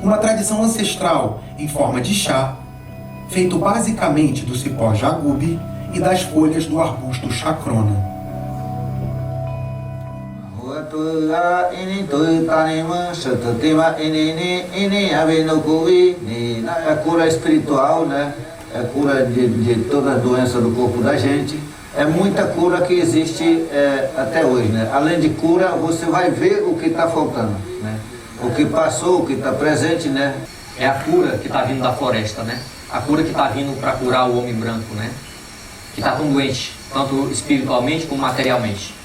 uma tradição ancestral em forma de chá, feito basicamente do cipó jagube e das folhas do arbusto chacrona. É cura espiritual, né? É cura de toda a doença do corpo da gente. É muita cura que existe até hoje, né? Além de cura, você vai ver o que está faltando, né? O que passou, o que está presente, né? É a cura que está vindo da floresta, né? A cura que está vindo para curar o homem branco, né? Que está tão doente, tanto espiritualmente como materialmente.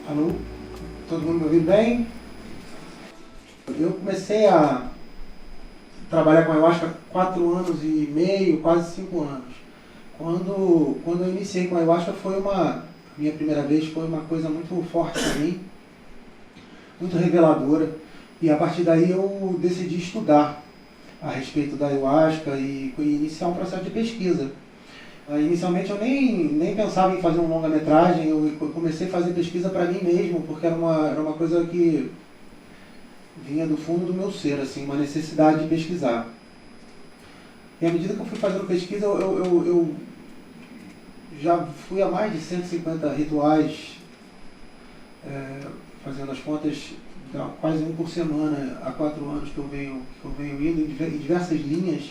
Alô? Todo mundo me ouvindo bem? Eu comecei a trabalhar com ayahuasca há 4 anos e meio, quase 5 anos. Quando eu iniciei com a ayahuasca minha primeira vez foi uma coisa muito forte para mim, muito reveladora. E a partir daí eu decidi estudar a respeito da ayahuasca e iniciar um processo de pesquisa. Inicialmente eu nem pensava em fazer um longa-metragem, eu comecei a fazer pesquisa para mim mesmo, porque era uma coisa que vinha do fundo do meu ser, assim, uma necessidade de pesquisar. E à medida que eu fui fazendo pesquisa, eu já fui a mais de 150 rituais, fazendo as contas, quase um por semana, há 4 anos que eu venho indo em diversas linhas,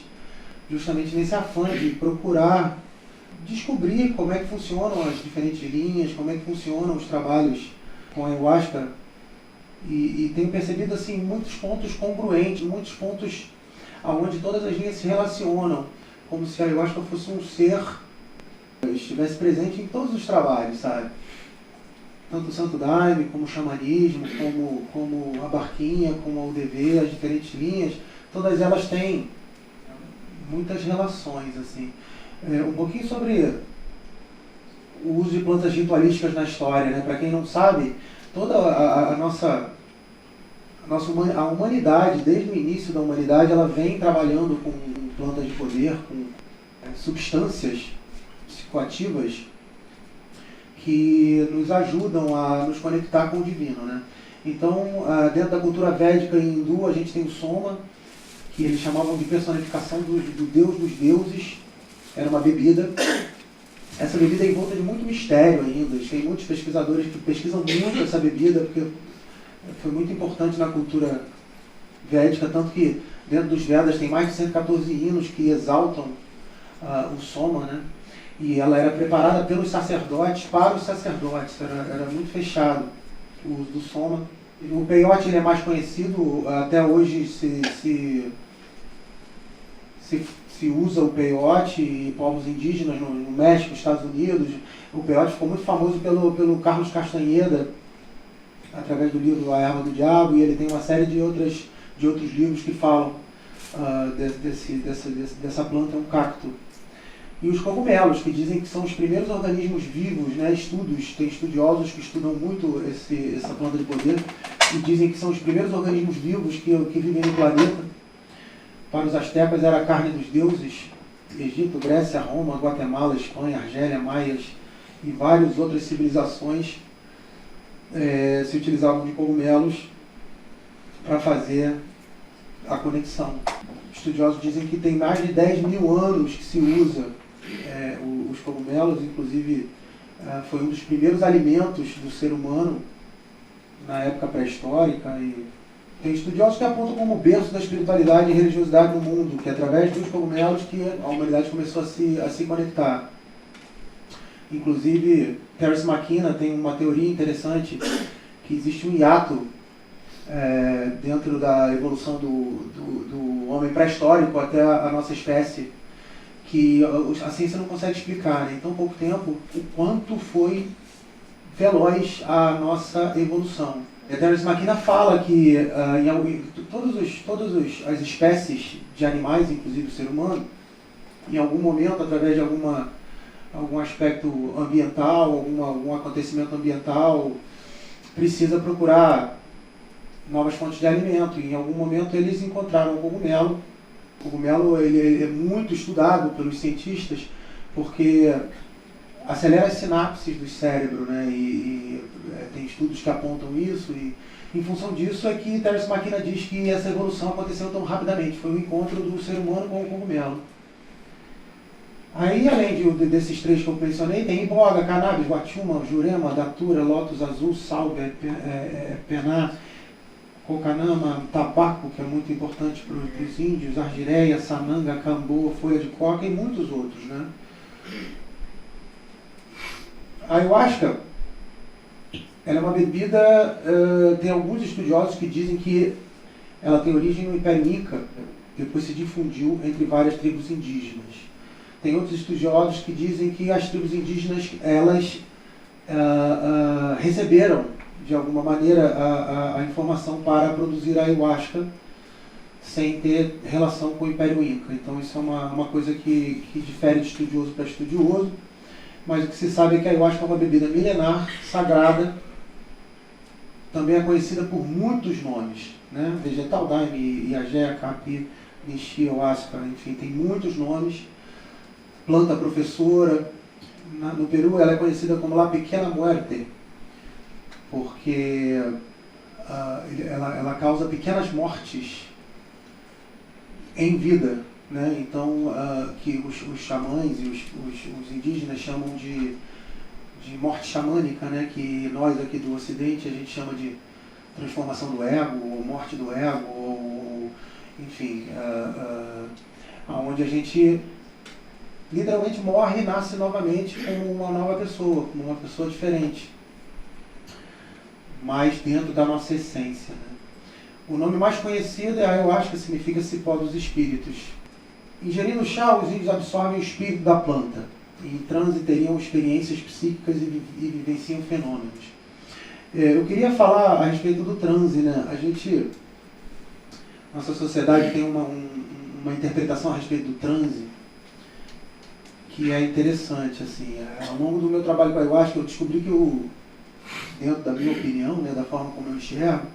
justamente nesse afã de procurar descobrir como é que funcionam as diferentes linhas, como é que funcionam os trabalhos com a ayahuasca e tenho percebido assim muitos pontos congruentes, muitos pontos onde todas as linhas se relacionam, como se a ayahuasca fosse um ser que estivesse presente em todos os trabalhos, sabe? Tanto o Santo Daime, como o xamanismo, como a barquinha, como a UDV, as diferentes linhas, todas elas têm muitas relações, assim. Um pouquinho sobre o uso de plantas ritualísticas na história, né? Para quem não sabe, toda a humanidade, desde o início da humanidade, ela vem trabalhando com plantas de poder, com substâncias psicoativas que nos ajudam a nos conectar com o divino, né? Então, dentro da cultura védica e hindu, a gente tem o soma, que eles chamavam de personificação do deus dos deuses. Era uma bebida. Essa bebida é envolta de muito mistério ainda. Tem muitos pesquisadores que pesquisam muito essa bebida, porque foi muito importante na cultura védica, tanto que dentro dos Vedas tem mais de 114 hinos que exaltam o soma, né? E ela era preparada pelos sacerdotes, para os sacerdotes, era muito fechado o uso do soma. O peyote ele é mais conhecido, até hoje se usa o peyote e povos indígenas no México, Estados Unidos. O peyote ficou muito famoso pelo Carlos Castanheda, através do livro A Erva do Diabo, e ele tem uma série de outros livros que falam dessa planta, é um cacto. E os cogumelos, que dizem que são os primeiros organismos vivos, né? Tem estudiosos que estudam muito essa planta de poder, e dizem que são os primeiros organismos vivos que vivem no planeta. Para os astecas era a carne dos deuses. Egito, Grécia, Roma, Guatemala, Espanha, Argélia, Maias e várias outras civilizações se utilizavam de cogumelos para fazer a conexão. Estudiosos dizem que tem mais de 10 mil anos que se usa os cogumelos, inclusive foi um dos primeiros alimentos do ser humano na época pré-histórica. E tem estudiosos que apontam como berço da espiritualidade e religiosidade no mundo, que é através dos cogumelos que a humanidade começou a se conectar. Inclusive, Terence McKenna tem uma teoria interessante que existe um hiato dentro da evolução do homem pré-histórico até a nossa espécie, que a ciência não consegue explicar, né? Em tão pouco tempo, o quanto foi veloz a nossa evolução. Terence McKenna fala que todas as espécies de animais, inclusive o ser humano, em algum momento, através de algum aspecto ambiental, algum acontecimento ambiental, precisa procurar novas fontes de alimento. Em algum momento eles encontraram o cogumelo. O cogumelo ele é muito estudado pelos cientistas porque acelera as sinapses do cérebro, né? E tem estudos que apontam isso, e em função disso é que Terence McKenna diz que essa evolução aconteceu tão rapidamente. Foi o encontro do ser humano com o cogumelo. Aí, além desses três que eu mencionei, tem iboga, cannabis, guachuma, jurema, datura, lótus azul, salve, pená, cocanama, tabaco, que é muito importante para os índios, argireia, sananga, camboa, folha de coca e muitos outros, né? A ayahuasca, ela é uma bebida, tem alguns estudiosos que dizem que ela tem origem no Império Inca, depois se difundiu entre várias tribos indígenas. Tem outros estudiosos que dizem que as tribos indígenas, elas receberam, de alguma maneira, a informação para produzir a ayahuasca sem ter relação com o Império Inca. Então isso é uma coisa que difere de estudioso para estudioso, mas o que se sabe é que a ayahuasca é uma bebida milenar, sagrada, também é conhecida por muitos nomes, né? Vegetal daime, iagé, capi, nixi, ayahuasca, enfim, tem muitos nomes. Planta professora. No Peru ela é conhecida como La Pequena Muerte, porque ela causa pequenas mortes em vida, né? Então, que os xamãs e os indígenas chamam de morte xamânica, né? Que nós aqui do Ocidente a gente chama de transformação do ego, ou morte do ego, ou enfim, onde a gente literalmente morre e nasce novamente como uma nova pessoa, como uma pessoa diferente, mas dentro da nossa essência, né? O nome mais conhecido é ayahuasca, significa cipó dos espíritos. Ingerindo chá, os índios absorvem o espírito da planta. Em transe teriam experiências psíquicas e vivenciam fenômenos. Eu queria falar a respeito do transe, né? Nossa sociedade tem uma interpretação a respeito do transe que é interessante, assim. Ao longo do meu trabalho com a ayahuasca, eu descobri que dentro da minha opinião, né, da forma como eu enxergo,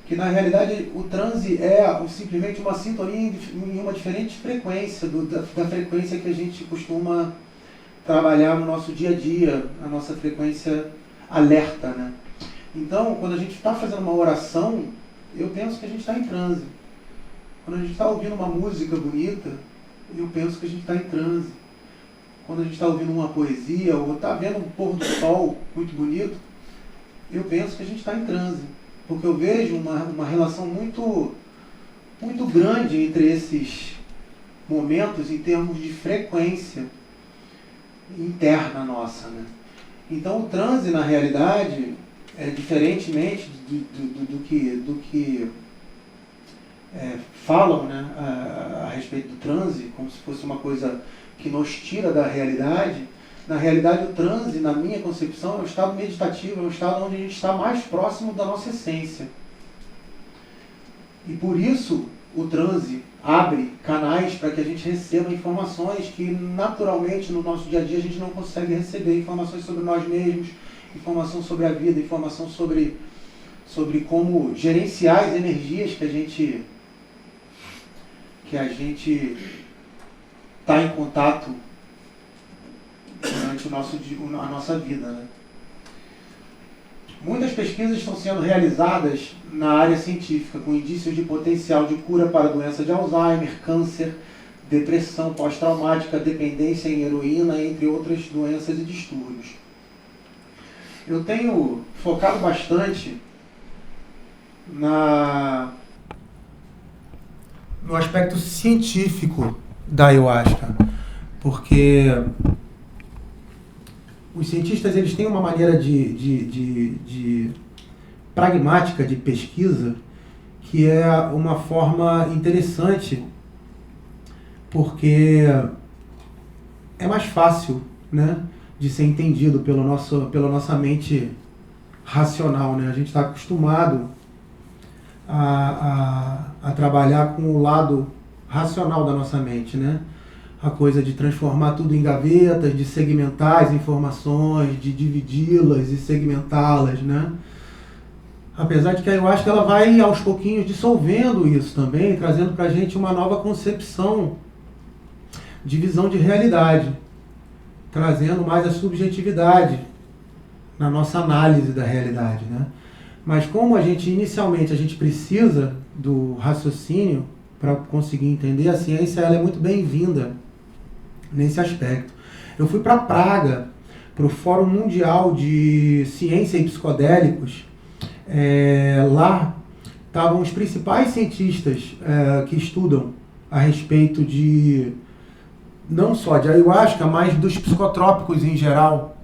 que na realidade o transe é simplesmente uma sintonia em uma diferente frequência da frequência que a gente costuma trabalhar no nosso dia a dia, a nossa frequência alerta, né? Então, quando a gente está fazendo uma oração, eu penso que a gente está em transe. Quando a gente está ouvindo uma música bonita, eu penso que a gente está em transe. Quando a gente está ouvindo uma poesia ou está vendo um pôr do sol muito bonito, eu penso que a gente está em transe. Porque eu vejo uma relação muito, muito grande entre esses momentos em termos de frequência interna nossa, né? Então o transe, na realidade, diferentemente do que falam, né, a respeito do transe, como se fosse uma coisa que nos tira da realidade. Na realidade, o transe, na minha concepção, é um estado meditativo, é um estado onde a gente está mais próximo da nossa essência. E por isso, o transe abre canais para que a gente receba informações que, naturalmente, no nosso dia a dia, a gente não consegue receber. Informações sobre nós mesmos, informação sobre a vida, informação sobre como gerenciar as energias que a gente está em contato durante a nossa vida, né? Muitas pesquisas estão sendo realizadas na área científica, com indícios de potencial de cura para a doença de Alzheimer, câncer, depressão pós-traumática, dependência em heroína, entre outras doenças e distúrbios. Eu tenho focado bastante no aspecto científico da ayahuasca, porque os cientistas eles têm uma maneira de pragmática de pesquisa que é uma forma interessante, porque é mais fácil, né, de ser entendido pela nossa mente racional, né? A gente está acostumado a trabalhar com o lado racional da nossa mente, né? a coisa de transformar tudo em gavetas, de segmentar as informações, de dividi-las e segmentá-las, né? Apesar de que a ayahuasca ela vai aos pouquinhos dissolvendo isso também, trazendo para a gente uma nova concepção de visão de realidade, trazendo mais a subjetividade na nossa análise da realidade, né? Mas como inicialmente a gente precisa do raciocínio para conseguir entender, a ciência ela é muito bem-vinda nesse aspecto. Eu fui para Praga, para o Fórum Mundial de Ciência e Psicodélicos. Lá estavam os principais cientistas que estudam a respeito de, não só de ayahuasca, mas dos psicotrópicos em geral,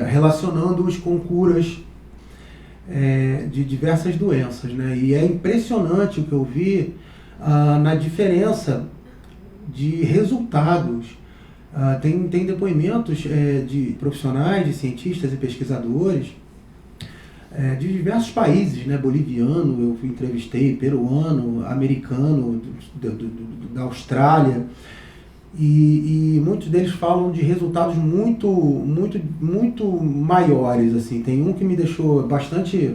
relacionando-os com curas de diversas doenças, né? E é impressionante o que eu vi na diferença de resultados. Tem depoimentos de profissionais, de cientistas e pesquisadores de diversos países, né? Boliviano, eu entrevistei, peruano, americano, da Austrália, e muitos deles falam de resultados muito maiores, assim. Tem um que me deixou bastante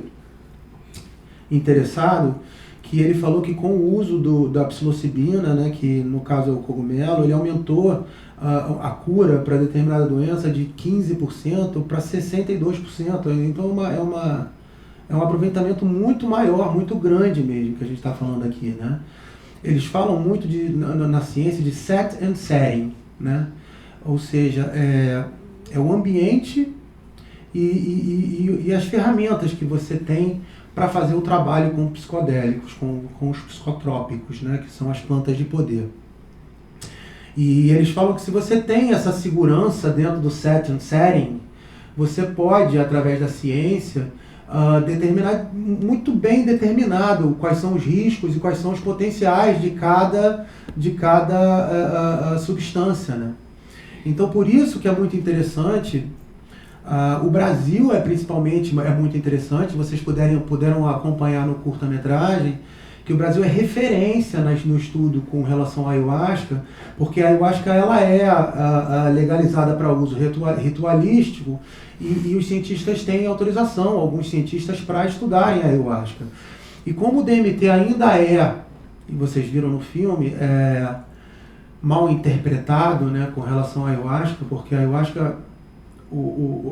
interessado, que ele falou que com o uso da psilocibina, né, que no caso é o cogumelo, ele aumentou a cura para determinada doença de 15% para 62%. Então é um aproveitamento muito maior, muito grande mesmo, que a gente está falando aqui, né? Eles falam muito na ciência de set and setting, né? Ou seja, é o ambiente e as ferramentas que você tem para fazer o trabalho com psicodélicos, com os psicotrópicos, né? Que são as plantas de poder. E eles falam que se você tem essa segurança dentro do set and setting, você pode, através da ciência, determinar muito bem determinado quais são os riscos e quais são os potenciais de cada substância, né? Então, por isso que é muito interessante. O Brasil principalmente é muito interessante. Vocês puderam acompanhar no curta-metragem que o Brasil é referência no estudo com relação à ayahuasca, porque a ayahuasca ela é legalizada para uso ritualístico e os cientistas têm autorização, alguns cientistas, para estudarem a ayahuasca. E como o DMT ainda e vocês viram no filme, mal interpretado, né, com relação à ayahuasca, porque a ayahuasca,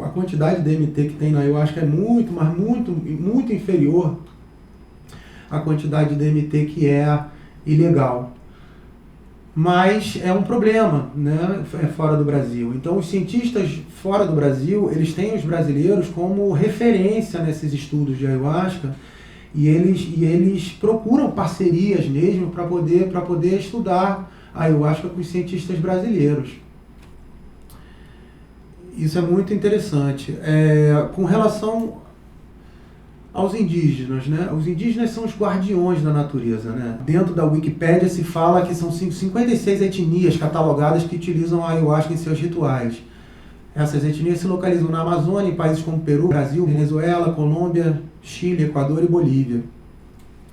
a quantidade de DMT que tem na ayahuasca é muito inferior à quantidade de DMT que é ilegal. Mas é um problema, né, fora do Brasil. Então os cientistas fora do Brasil, eles têm os brasileiros como referência nesses estudos de ayahuasca e eles procuram parcerias mesmo para poder estudar a ayahuasca com os cientistas brasileiros. Isso é muito interessante. Com relação aos indígenas, né? Os indígenas são os guardiões da natureza, né? Dentro da Wikipédia se fala que são 56 etnias catalogadas que utilizam a ayahuasca em seus rituais. Essas etnias se localizam na Amazônia, em países como Peru, Brasil, Venezuela, Colômbia, Chile, Equador e Bolívia.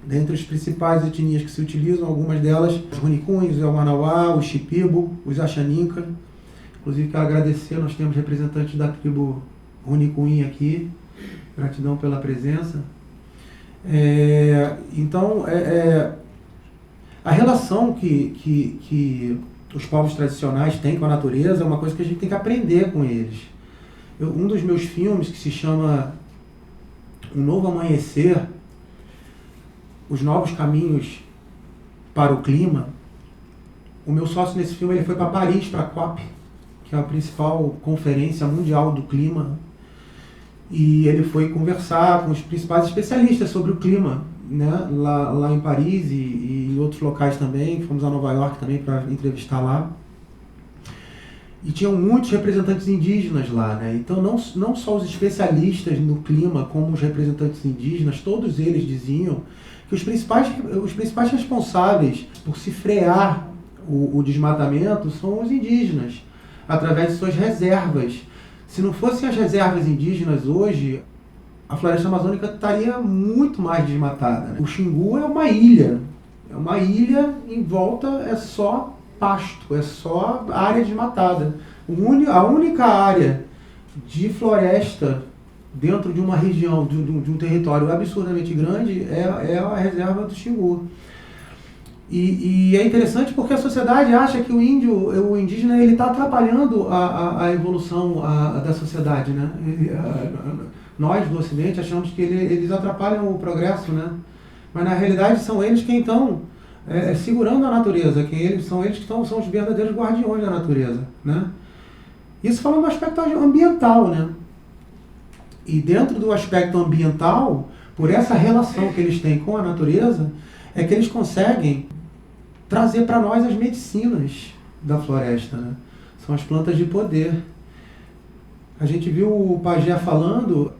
Dentre as principais etnias que se utilizam, algumas delas, os Runicuns, o Manauá, o Shipibo, os Axaninca. Inclusive, quero agradecer, nós temos representantes da tribo Runicuim aqui. Gratidão pela presença. Então, a relação que os povos tradicionais têm com a natureza é uma coisa que a gente tem que aprender com eles. Um dos meus filmes, que se chama Um Novo Amanhecer, Os Novos Caminhos para o Clima, o meu sócio nesse filme ele foi para Paris, para a COP, que é a principal conferência mundial do clima, e ele foi conversar com os principais especialistas sobre o clima, né, lá em Paris e em outros locais também. Fomos a Nova York também para entrevistar lá. E tinham muitos representantes indígenas lá, né? Então não só os especialistas no clima, como os representantes indígenas, todos eles diziam que os principais responsáveis por se frear o desmatamento são os indígenas, através de suas reservas. Se não fossem as reservas indígenas hoje, a floresta amazônica estaria muito mais desmatada, né? O Xingu é uma ilha É uma ilha, em volta é só pasto, é só área desmatada. A única área de floresta dentro de uma região, de um território absurdamente grande, é a reserva do Xingu. E é interessante porque a sociedade acha que o indígena, ele está atrapalhando a evolução da sociedade, né? Nós do Ocidente achamos que eles atrapalham o progresso, né? Mas na realidade são eles quem estão segurando a natureza, são eles que são os verdadeiros guardiões da natureza, né? Isso falando do aspecto ambiental, né? E dentro do aspecto ambiental, por essa relação que eles têm com a natureza, é que eles conseguem trazer para nós as medicinas da floresta, né? São as plantas de poder. A gente viu o pajé falando,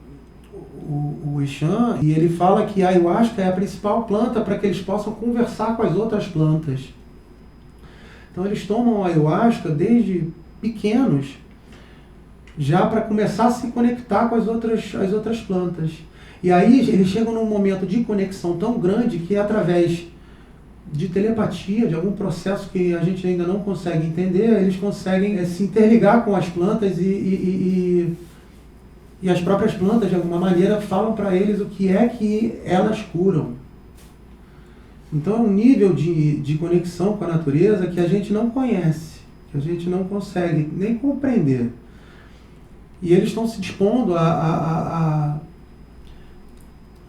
o Ixan, e ele fala que a ayahuasca é a principal planta para que eles possam conversar com as outras plantas. Então eles tomam a ayahuasca desde pequenos, já para começar a se conectar com as outras plantas. E aí eles chegam num momento de conexão tão grande que através de telepatia, de algum processo que a gente ainda não consegue entender, eles conseguem se interligar com as plantas e as próprias plantas, de alguma maneira, falam para eles o que é que elas curam. Então é um nível de conexão com a natureza que a gente não conhece, que a gente não consegue nem compreender. E eles estão se dispondo a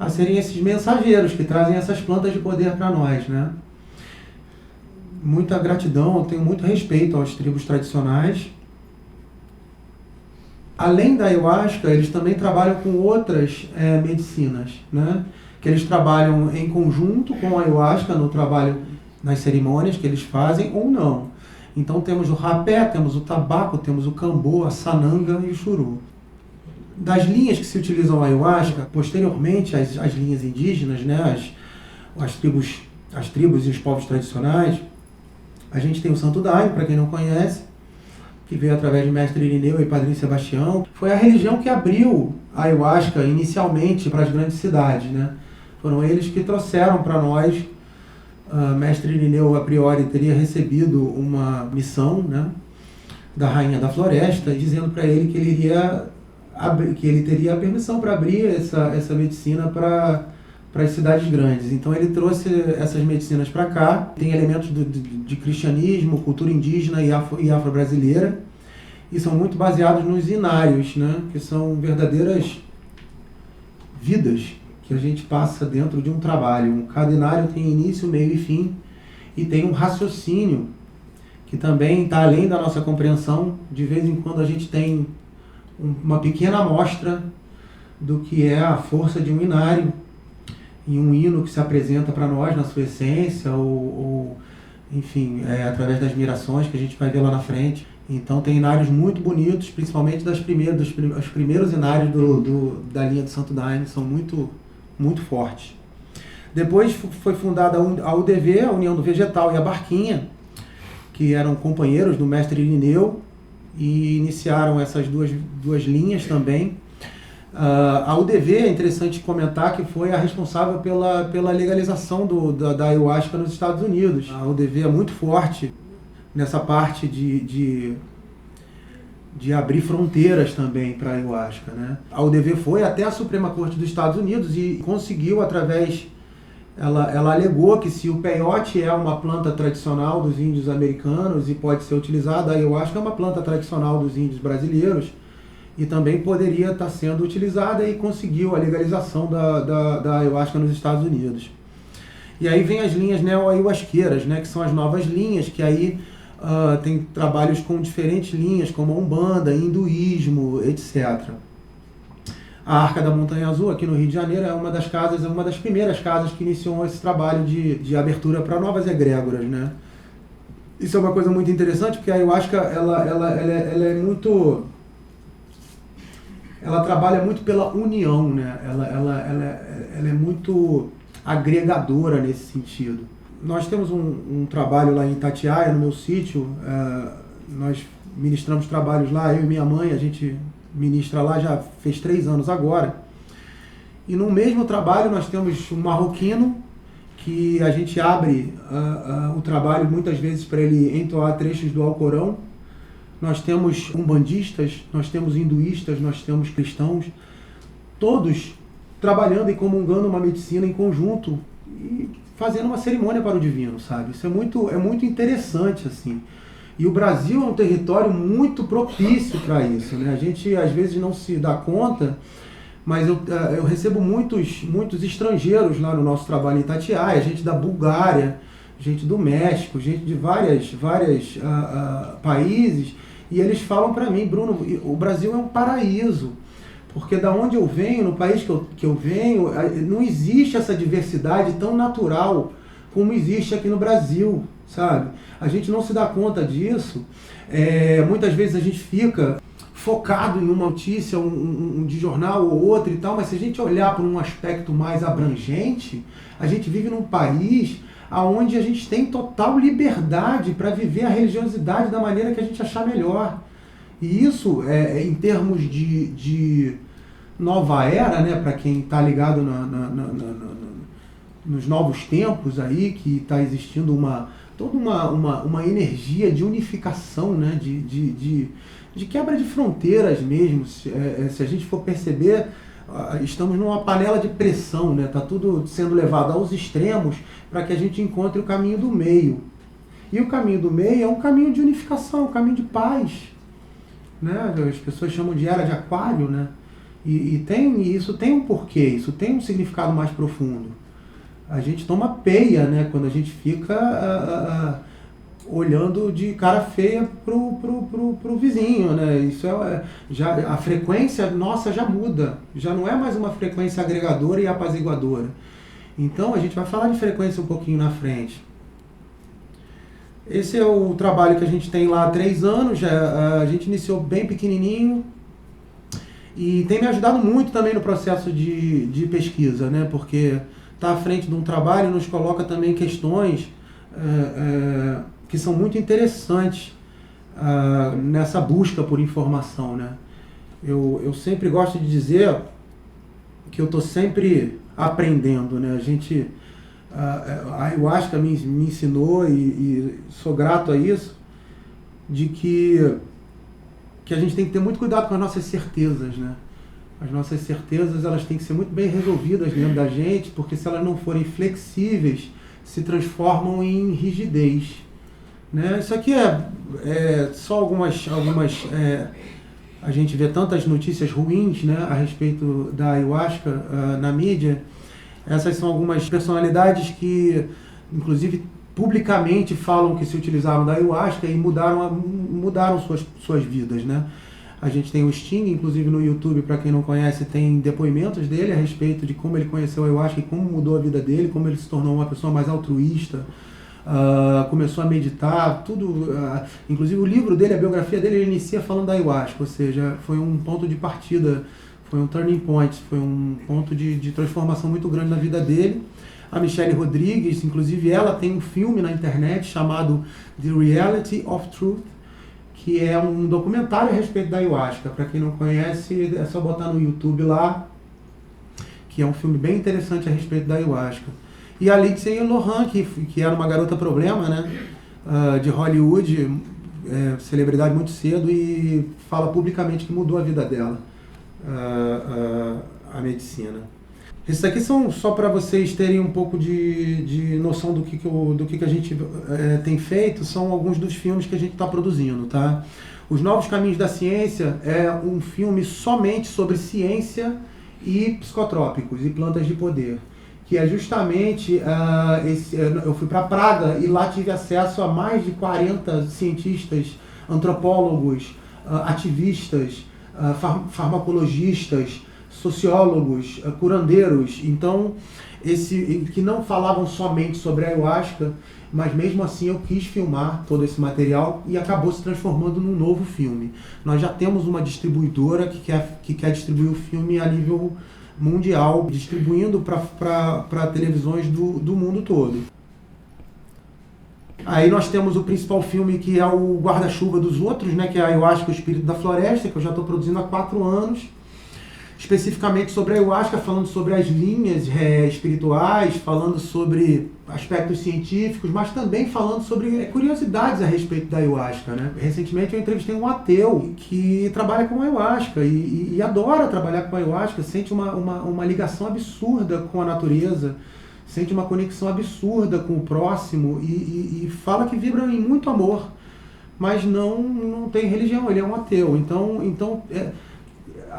serem esses mensageiros que trazem essas plantas de poder para nós, né? Muita gratidão, eu tenho muito respeito às tribos tradicionais. Além da ayahuasca, eles também trabalham com outras medicinas, né? Que eles trabalham em conjunto com a ayahuasca no trabalho, nas cerimônias que eles fazem ou não. Então temos o rapé, temos o tabaco, temos o cambô, a sananga e o churu. Das linhas que se utilizam a ayahuasca, posteriormente às linhas indígenas, né, as tribos e os povos tradicionais, a gente tem o Santo Daime, para quem não conhece, que veio através de Mestre Irineu e Padrinho Sebastião. Foi a religião que abriu a ayahuasca inicialmente para as grandes cidades, né? Foram eles que trouxeram para nós. Mestre Irineu, a priori, teria recebido uma missão, né, da Rainha da Floresta, dizendo para ele que ele teria a permissão para abrir essa medicina para as cidades grandes. Então ele trouxe essas medicinas para cá. Tem elementos de cristianismo, cultura indígena e afro-brasileira, e são muito baseados nos inários, né, que são verdadeiras vidas que a gente passa dentro de um trabalho. Cada inário tem início, meio e fim, e tem um raciocínio que também está além da nossa compreensão. De vez em quando a gente tem uma pequena amostra do que é a força de um inário, em um hino que se apresenta para nós na sua essência, ou enfim, através das mirações que a gente vai ver lá na frente. Então tem inários muito bonitos, principalmente os primeiros inários da linha do Santo Daime, são muito fortes. Depois foi fundada a UDV, a União do Vegetal, e a Barquinha, que eram companheiros do Mestre Irineu, e iniciaram essas duas linhas também. A UDV, é interessante comentar, que foi a responsável pela legalização da ayahuasca nos Estados Unidos. A UDV é muito forte nessa parte de abrir fronteiras também para a ayahuasca, né? A UDV foi até a Suprema Corte dos Estados Unidos e conseguiu, ela alegou que se o peiote é uma planta tradicional dos índios americanos e pode ser utilizada, a ayahuasca é uma planta tradicional dos índios brasileiros e também poderia estar sendo utilizada, e conseguiu a legalização da ayahuasca nos Estados Unidos. E aí vem as linhas neo-ayahuasqueiras, né, que são as novas linhas, que aí tem trabalhos com diferentes linhas, como a Umbanda, hinduísmo, etc. A Arca da Montanha Azul, aqui no Rio de Janeiro, é uma das primeiras casas que iniciou esse trabalho de abertura para novas egrégoras, né? Isso é uma coisa muito interessante, porque a ayahuasca ela trabalha muito pela união, né? Ela é muito agregadora nesse sentido. Nós temos um trabalho lá em Itatiaia, no meu sítio. Nós ministramos trabalhos lá, eu e minha mãe, a gente ministra lá já fez 3 anos agora. E no mesmo trabalho nós temos um marroquino que a gente abre o trabalho muitas vezes para ele entoar trechos do Alcorão. Nós temos umbandistas, nós temos hinduístas, nós temos cristãos, todos trabalhando e comungando uma medicina em conjunto e fazendo uma cerimônia para o divino, sabe? Isso é muito interessante, assim. E o Brasil é um território muito propício para isso, né? A gente às vezes não se dá conta, mas eu recebo muitos estrangeiros lá no nosso trabalho em Itatiaia, gente da Bulgária, gente do México, gente de vários países, e eles falam para mim, Bruno, o Brasil é um paraíso, porque da onde eu venho, no país que eu venho, não existe essa diversidade tão natural como existe aqui no Brasil, sabe? A gente não se dá conta disso, muitas vezes a gente fica focado em uma notícia, de jornal ou outro e tal, mas se a gente olhar por um aspecto mais abrangente, a gente vive num país onde a gente tem total liberdade para viver a religiosidade da maneira que a gente achar melhor. E isso, em termos de nova era, né, para quem está ligado nos novos tempos aí, que está existindo toda uma energia de unificação, né, de quebra de fronteiras mesmo. Se a gente for perceber, estamos numa panela de pressão, né? Está tudo sendo levado aos extremos para que a gente encontre o caminho do meio. E o caminho do meio é um caminho de unificação, um caminho de paz, né? As pessoas chamam de era de aquário, né? E isso tem um porquê, isso tem um significado mais profundo. A gente toma peia, né, quando a gente fica olhando de cara feia pro vizinho, né? Isso já a frequência nossa já muda, já não é mais uma frequência agregadora e apaziguadora. Então a gente vai falar de frequência um pouquinho na frente. Esse é o trabalho que a gente tem lá há 3 anos, a gente iniciou bem pequenininho e tem me ajudado muito também no processo de pesquisa, né? Porque está à frente de um trabalho nos coloca também questões que são muito interessantes nessa busca por informação, né? Eu sempre gosto de dizer que eu estou sempre aprendendo, né? A ayahuasca me ensinou e sou grato a isso, de que a gente tem que ter muito cuidado com as nossas certezas, né? As nossas certezas, elas têm que ser muito bem resolvidas dentro da gente, porque se elas não forem flexíveis, se transformam em rigidez, né? Isso aqui é só algumas a gente vê tantas notícias ruins, né, a respeito da ayahuasca na mídia. Essas são algumas personalidades que, inclusive, publicamente falam que se utilizaram da ayahuasca e mudaram suas vidas, né? A gente tem o Sting, inclusive no YouTube, para quem não conhece, tem depoimentos dele a respeito de como ele conheceu a ayahuasca e como mudou a vida dele, como ele se tornou uma pessoa mais altruísta, começou a meditar, tudo. Inclusive o livro dele, a biografia dele, ele inicia falando da ayahuasca, ou seja, foi um ponto de partida, foi um turning point, foi um ponto de transformação muito grande na vida dele. A Michelle Rodrigues, inclusive ela tem um filme na internet chamado The Reality of Truth, que é um documentário a respeito da ayahuasca. Para quem não conhece, é só botar no YouTube lá, que é um filme bem interessante a respeito da ayahuasca. E a Lindsay Lohan, que era uma garota problema, né, de Hollywood, celebridade muito cedo, e fala publicamente que mudou a vida dela, a medicina. Esses aqui são só para vocês terem um pouco de noção do que a gente tem feito, são alguns dos filmes que a gente está produzindo, tá? Os Novos Caminhos da Ciência é um filme somente sobre ciência e psicotrópicos e plantas de poder, que é justamente, eu fui para Praga e lá tive acesso a mais de 40 cientistas, antropólogos, ativistas, farmacologistas, sociólogos, curandeiros, então, que não falavam somente sobre a ayahuasca, mas mesmo assim eu quis filmar todo esse material e acabou se transformando num novo filme. Nós já temos uma distribuidora que quer distribuir o filme a nível mundial, distribuindo para televisões do mundo todo. Aí nós temos o principal filme, que é o Guarda-Chuva dos Outros, né, que é a Ayahuasca, o Espírito da Floresta, que eu já estou produzindo há 4 anos. especificamente sobre a ayahuasca, falando sobre as linhas espirituais, falando sobre aspectos científicos, mas também falando sobre curiosidades a respeito da ayahuasca, né? Recentemente eu entrevistei um ateu que trabalha com ayahuasca e adora trabalhar com ayahuasca, sente uma ligação absurda com a natureza, sente uma conexão absurda com o próximo e fala que vibra em muito amor, mas não tem religião, ele é um ateu. Então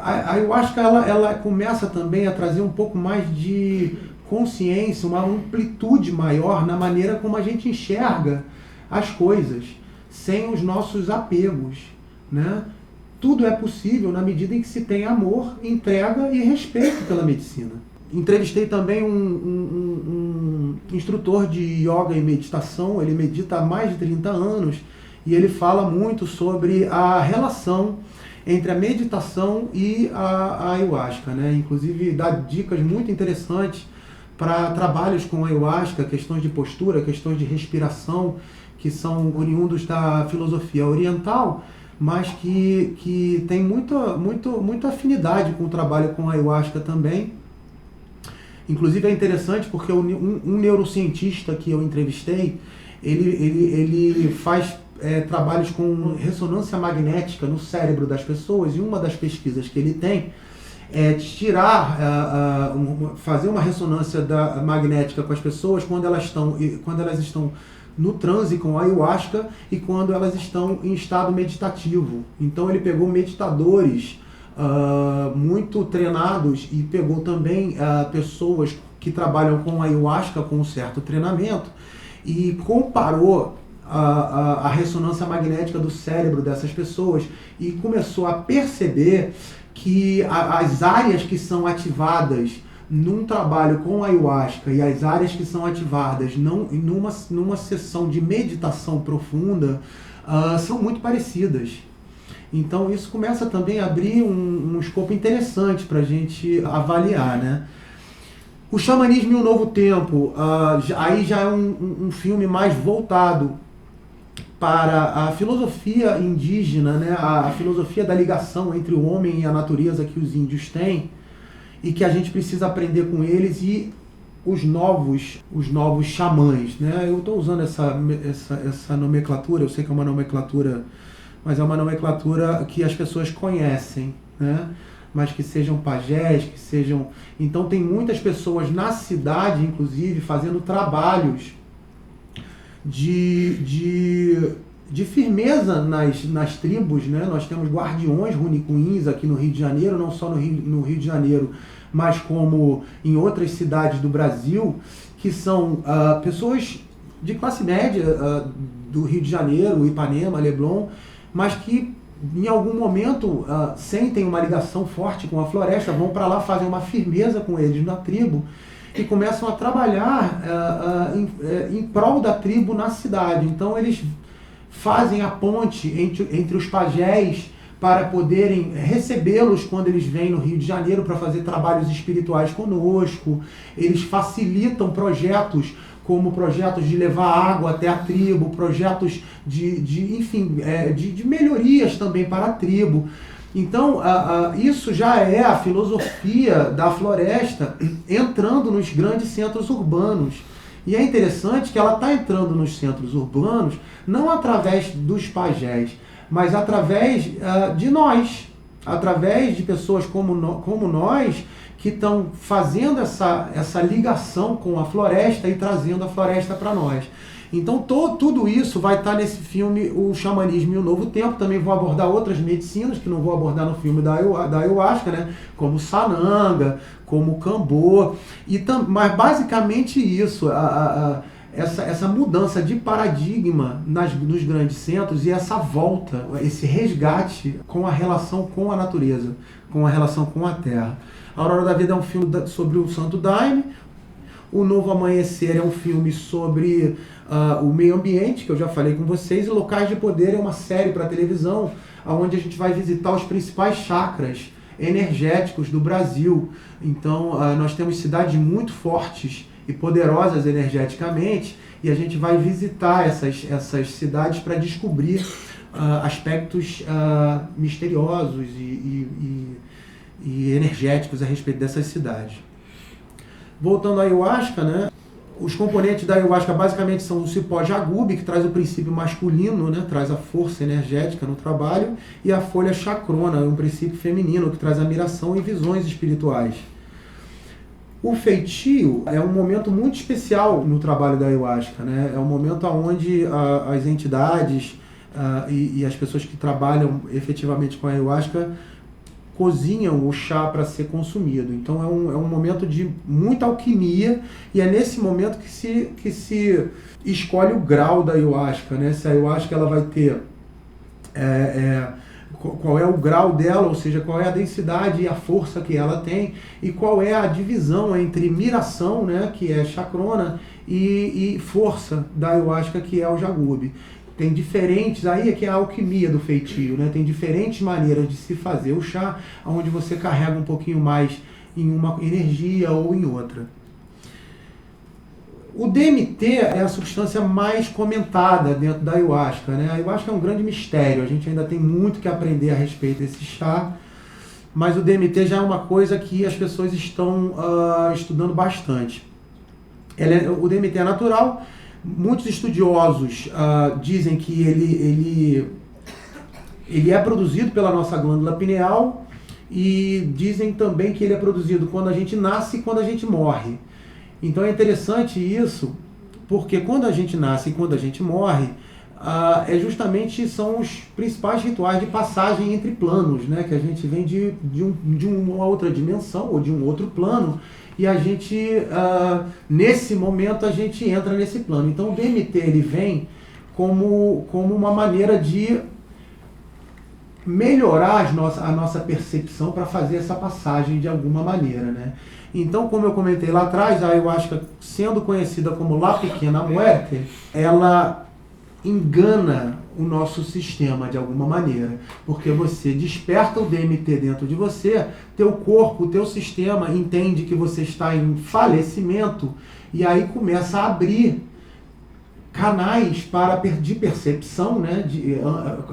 a ayahuasca ela começa também a trazer um pouco mais de consciência, uma amplitude maior na maneira como a gente enxerga as coisas, sem os nossos apegos, né? Tudo é possível na medida em que se tem amor, entrega e respeito pela medicina. Entrevistei também um instrutor de yoga e meditação, ele medita há mais de 30 anos e ele fala muito sobre a relação entre a meditação e a ayahuasca, né? Inclusive dá dicas muito interessantes para trabalhos com ayahuasca, questões de postura, questões de respiração, que são oriundos da filosofia oriental, mas que tem muita afinidade com o trabalho com ayahuasca também. Inclusive é interessante porque um neurocientista que eu entrevistei, ele faz trabalhos com ressonância magnética no cérebro das pessoas, e uma das pesquisas que ele tem é fazer uma ressonância magnética com as pessoas quando elas estão no transe com a ayahuasca e quando elas estão em estado meditativo. Então ele pegou meditadores muito treinados e pegou também pessoas que trabalham com ayahuasca com um certo treinamento e comparou a ressonância magnética do cérebro dessas pessoas e começou a perceber que as áreas que são ativadas num trabalho com ayahuasca e as áreas que são ativadas numa sessão de meditação profunda são muito parecidas. Então isso começa também a abrir um escopo interessante para a gente avaliar, né? O Xamanismo e o Novo Tempo, aí já é um filme mais voltado para a filosofia indígena, né? A filosofia da ligação entre o homem e a natureza que os índios têm e que a gente precisa aprender com eles, e os novos xamãs, né? Eu estou usando essa nomenclatura, eu sei que é uma nomenclatura, mas é uma nomenclatura que as pessoas conhecem, né? Mas que sejam pajés, que sejam... Então tem muitas pessoas na cidade, inclusive, fazendo trabalhos de firmeza nas tribos, né? Nós temos guardiões runicuins aqui no Rio de Janeiro, não só no Rio de Janeiro, mas como em outras cidades do Brasil, que são pessoas de classe média do Rio de Janeiro, Ipanema, Leblon, mas que em algum momento sentem uma ligação forte com a floresta, vão para lá, fazem uma firmeza com eles na tribo e começam a trabalhar em prol da tribo na cidade. Então eles fazem a ponte entre os pajés para poderem recebê-los quando eles vêm no Rio de Janeiro para fazer trabalhos espirituais conosco. Eles facilitam projetos como projetos de levar água até a tribo, projetos de melhorias também para a tribo. Então, isso já é a filosofia da floresta entrando nos grandes centros urbanos. E é interessante que ela está entrando nos centros urbanos não através dos pajés, mas através de nós, através de pessoas como nós, que estão fazendo essa ligação com a floresta e trazendo a floresta para nós. Então tudo isso vai estar nesse filme, O Xamanismo e o Novo Tempo. Também vou abordar outras medicinas que não vou abordar no filme da ayahuasca, né? Como Sananga, como Cambô. Mas basicamente isso, essa mudança de paradigma nos grandes centros e essa volta, esse resgate com a relação com a natureza, com a relação com a terra. A Aurora da Vida é um filme sobre o Santo Daime. O Novo Amanhecer é um filme sobre o meio ambiente, que eu já falei com vocês. E Locais de Poder é uma série para televisão, onde a gente vai visitar os principais chakras energéticos do Brasil. Então, nós temos cidades muito fortes e poderosas energeticamente, e a gente vai visitar essas cidades para descobrir aspectos misteriosos e energéticos a respeito dessas cidades. Voltando à ayahuasca, né? Os componentes da ayahuasca basicamente são o cipó jagube, que traz o princípio masculino, né? Traz a força energética no trabalho, e a folha chacrona, um princípio feminino, que traz a miração e visões espirituais. O feitio é um momento muito especial no trabalho da ayahuasca, né? É um momento onde as entidades e as pessoas que trabalham efetivamente com a ayahuasca cozinham o chá para ser consumido. Então é um momento de muita alquimia, e é nesse momento que se escolhe o grau da ayahuasca, né? Se a ayahuasca ela vai ter qual é o grau dela, ou seja, qual é a densidade e a força que ela tem, e qual é a divisão entre miração, né, que é chacrona, e força da ayahuasca, que é o jagube. Tem diferentes, aí é que é a alquimia do feitio, né? Tem diferentes maneiras de se fazer o chá, onde você carrega um pouquinho mais em uma energia ou em outra. O DMT é a substância mais comentada dentro da ayahuasca, né? A ayahuasca é um grande mistério, a gente ainda tem muito que aprender a respeito desse chá, mas o DMT já é uma coisa que as pessoas estão estudando bastante. O DMT é natural. Muitos estudiosos dizem que ele é produzido pela nossa glândula pineal, e dizem também que ele é produzido quando a gente nasce e quando a gente morre. Então é interessante isso, porque quando a gente nasce e quando a gente morre, são os principais rituais de passagem entre planos, né? Que a gente vem de uma outra dimensão ou de um outro plano, e a gente, nesse momento, a gente entra nesse plano. Então o DMT ele vem como uma maneira de melhorar a nossa percepção para fazer essa passagem de alguma maneira, né? Então, como eu comentei lá atrás, a ayahuasca, sendo conhecida como La Pequena Muerte, ela engana o nosso sistema de alguma maneira, porque você desperta o DMT dentro de você, teu corpo, teu sistema entende que você está em falecimento, e aí começa a abrir canais de percepção, né?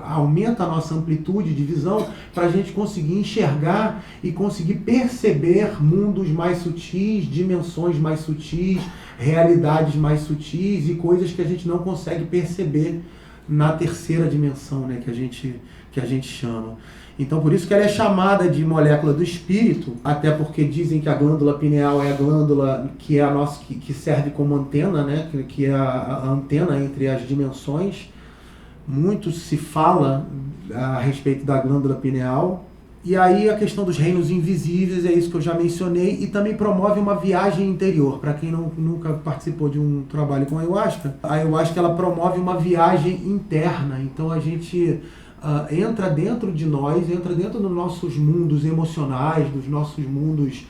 Aumenta a nossa amplitude de visão para a gente conseguir enxergar e conseguir perceber mundos mais sutis, dimensões mais sutis, realidades mais sutis e coisas que a gente não consegue perceber na terceira dimensão, né? que a gente chama. Então, por isso que ela é chamada de molécula do espírito, até porque dizem que a glândula pineal é a glândula que é a nossa, que serve como antena, né? que é a antena entre as dimensões. Muito se fala a respeito da glândula pineal. E aí a questão dos reinos invisíveis, é isso que eu já mencionei, e também promove uma viagem interior. Para quem nunca participou de um trabalho com a ayahuasca ela promove uma viagem interna. Então a gente entra dentro de nós, entra dentro dos nossos mundos emocionais, dos nossos mundos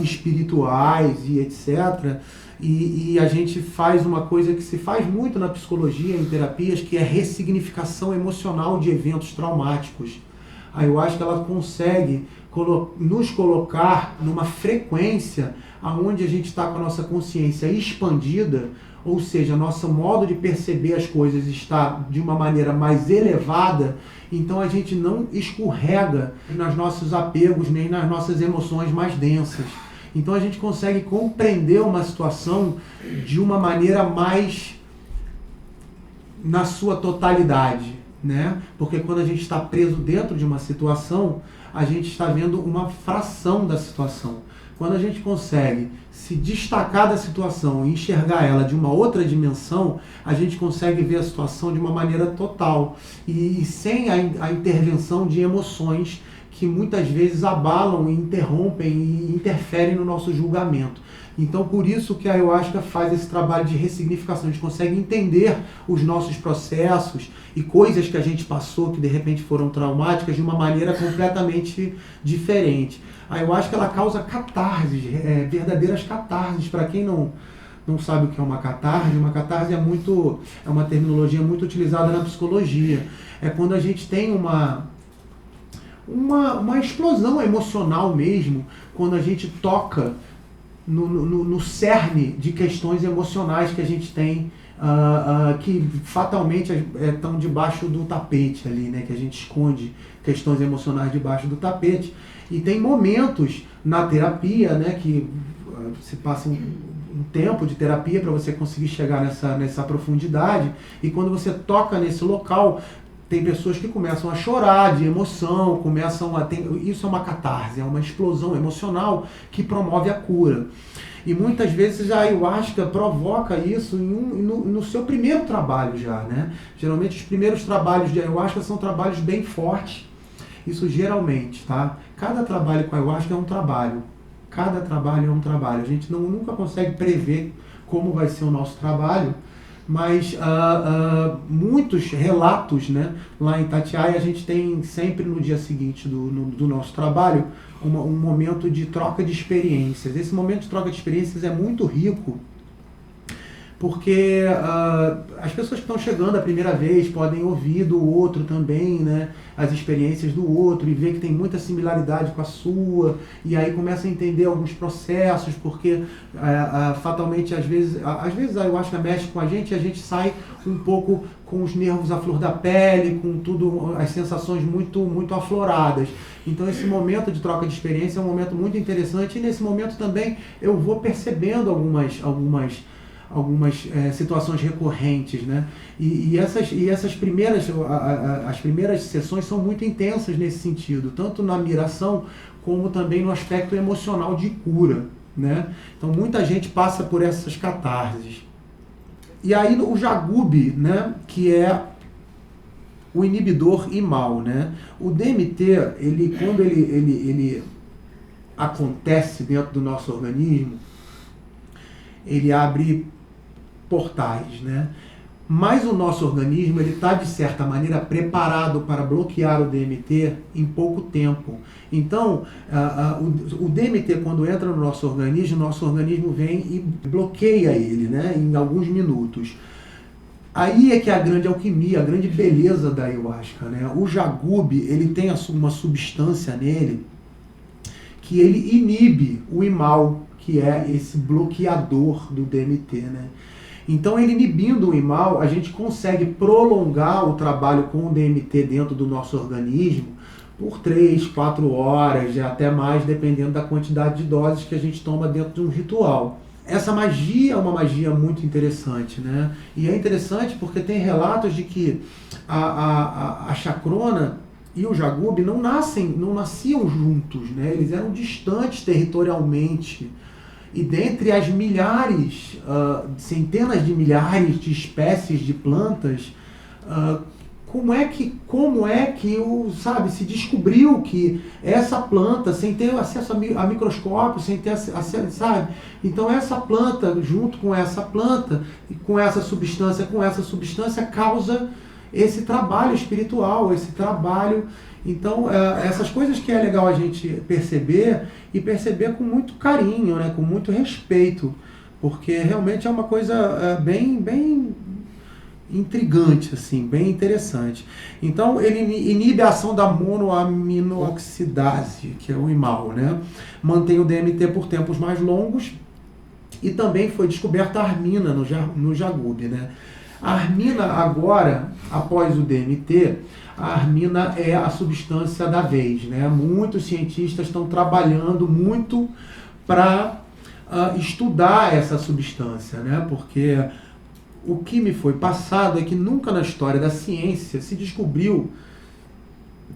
espirituais e etc. E a gente faz uma coisa que se faz muito na psicologia, em terapias, que é ressignificação emocional de eventos traumáticos. A ayahuasca ela consegue nos colocar numa frequência onde a gente está com a nossa consciência expandida, ou seja, nosso modo de perceber as coisas está de uma maneira mais elevada, então a gente não escorrega nos nossos apegos nem nas nossas emoções mais densas. Então a gente consegue compreender uma situação de uma maneira mais na sua totalidade, né? Porque quando a gente está preso dentro de uma situação, a gente está vendo uma fração da situação. Quando a gente consegue se destacar da situação e enxergar ela de uma outra dimensão, a gente consegue ver a situação de uma maneira total e sem a intervenção de emoções que muitas vezes abalam e interrompem e interferem no nosso julgamento. Então, por isso que a ayahuasca faz esse trabalho de ressignificação. A gente consegue entender os nossos processos e coisas que a gente passou que de repente foram traumáticas de uma maneira completamente diferente. A ayahuasca ela causa catarses, verdadeiras catarses. Para quem não sabe o que é uma catarse é uma terminologia muito utilizada na psicologia. É quando a gente tem uma explosão emocional mesmo, quando a gente toca no cerne de questões emocionais que a gente tem que fatalmente estão debaixo do tapete ali, né? Que a gente esconde questões emocionais debaixo do tapete. E tem momentos na terapia, né? Que se passa um tempo de terapia para você conseguir chegar nessa profundidade. E quando você toca nesse local, tem pessoas que começam a chorar de emoção, isso é uma catarse, é uma explosão emocional que promove a cura. E muitas vezes a ayahuasca provoca isso no seu primeiro trabalho já, né? Geralmente os primeiros trabalhos de ayahuasca são trabalhos bem fortes. Isso geralmente, tá? Cada trabalho com ayahuasca é um trabalho. Cada trabalho é um trabalho. A gente nunca consegue prever como vai ser o nosso trabalho, mas muitos relatos, né? Lá em Itatiaia a gente tem sempre no dia seguinte do nosso trabalho um momento de troca de experiências. Esse momento de troca de experiências é muito rico, porque as pessoas que estão chegando a primeira vez podem ouvir do outro também, né, as experiências do outro e ver que tem muita similaridade com a sua, e aí começa a entender alguns processos, porque fatalmente às vezes a ayahuasca mexe com a gente sai um pouco com os nervos à flor da pele, com tudo, as sensações muito afloradas. Então esse momento de troca de experiência é um momento muito interessante, e nesse momento também eu vou percebendo algumas situações recorrentes, né? E essas primeiras sessões são muito intensas nesse sentido, tanto na miração como também no aspecto emocional de cura, né? Então muita gente passa por essas catarses. E aí o jagube, né, que é o inibidor imal, né? O DMT, quando ele acontece dentro do nosso organismo, ele abre portais, né? Mas o nosso organismo está, de certa maneira, preparado para bloquear o DMT em pouco tempo. Então, o DMT, quando entra no nosso organismo vem e bloqueia ele, né, em alguns minutos. Aí é que é a grande alquimia, a grande beleza da ayahuasca, né? O jagube, ele tem uma substância nele que ele inibe o imal, que é esse bloqueador do DMT, né? Então, ele inibindo o imal, a gente consegue prolongar o trabalho com o DMT dentro do nosso organismo por 3, 4 horas, até mais, dependendo da quantidade de doses que a gente toma dentro de um ritual. Essa magia é uma magia muito interessante, né? E é interessante porque tem relatos de que a chacrona e o jagube não nasciam juntos, né? Eles eram distantes territorialmente. E dentre as milhares, centenas de milhares de espécies de plantas, como é que se descobriu que essa planta, sem ter acesso a microscópio, sem ter acesso, sabe? Então essa planta, junto com essa planta, e com essa substância, causa esse trabalho espiritual, esse trabalho. Então, essas coisas que é legal a gente perceber, e perceber com muito carinho, né, com muito respeito, porque realmente é uma coisa bem intrigante, assim, bem interessante. Então, ele inibe a ação da monoaminooxidase, que é o imal, né? Mantém o DMT por tempos mais longos, e também foi descoberta a armina no jagube, né? A armina agora, após o DMT, a armina é a substância da vez, né? Muitos cientistas estão trabalhando muito para estudar essa substância, né? Porque o que me foi passado é que nunca na história da ciência se descobriu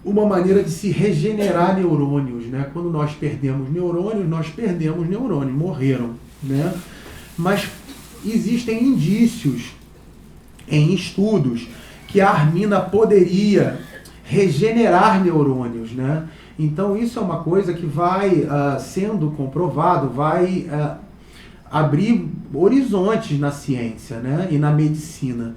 uma maneira de se regenerar neurônios, né? Quando nós perdemos neurônios, morreram, né? Mas existem indícios em estudos que a armina poderia regenerar neurônios, né? Então isso é uma coisa que vai sendo comprovado, vai abrir horizontes na ciência, né? E na medicina.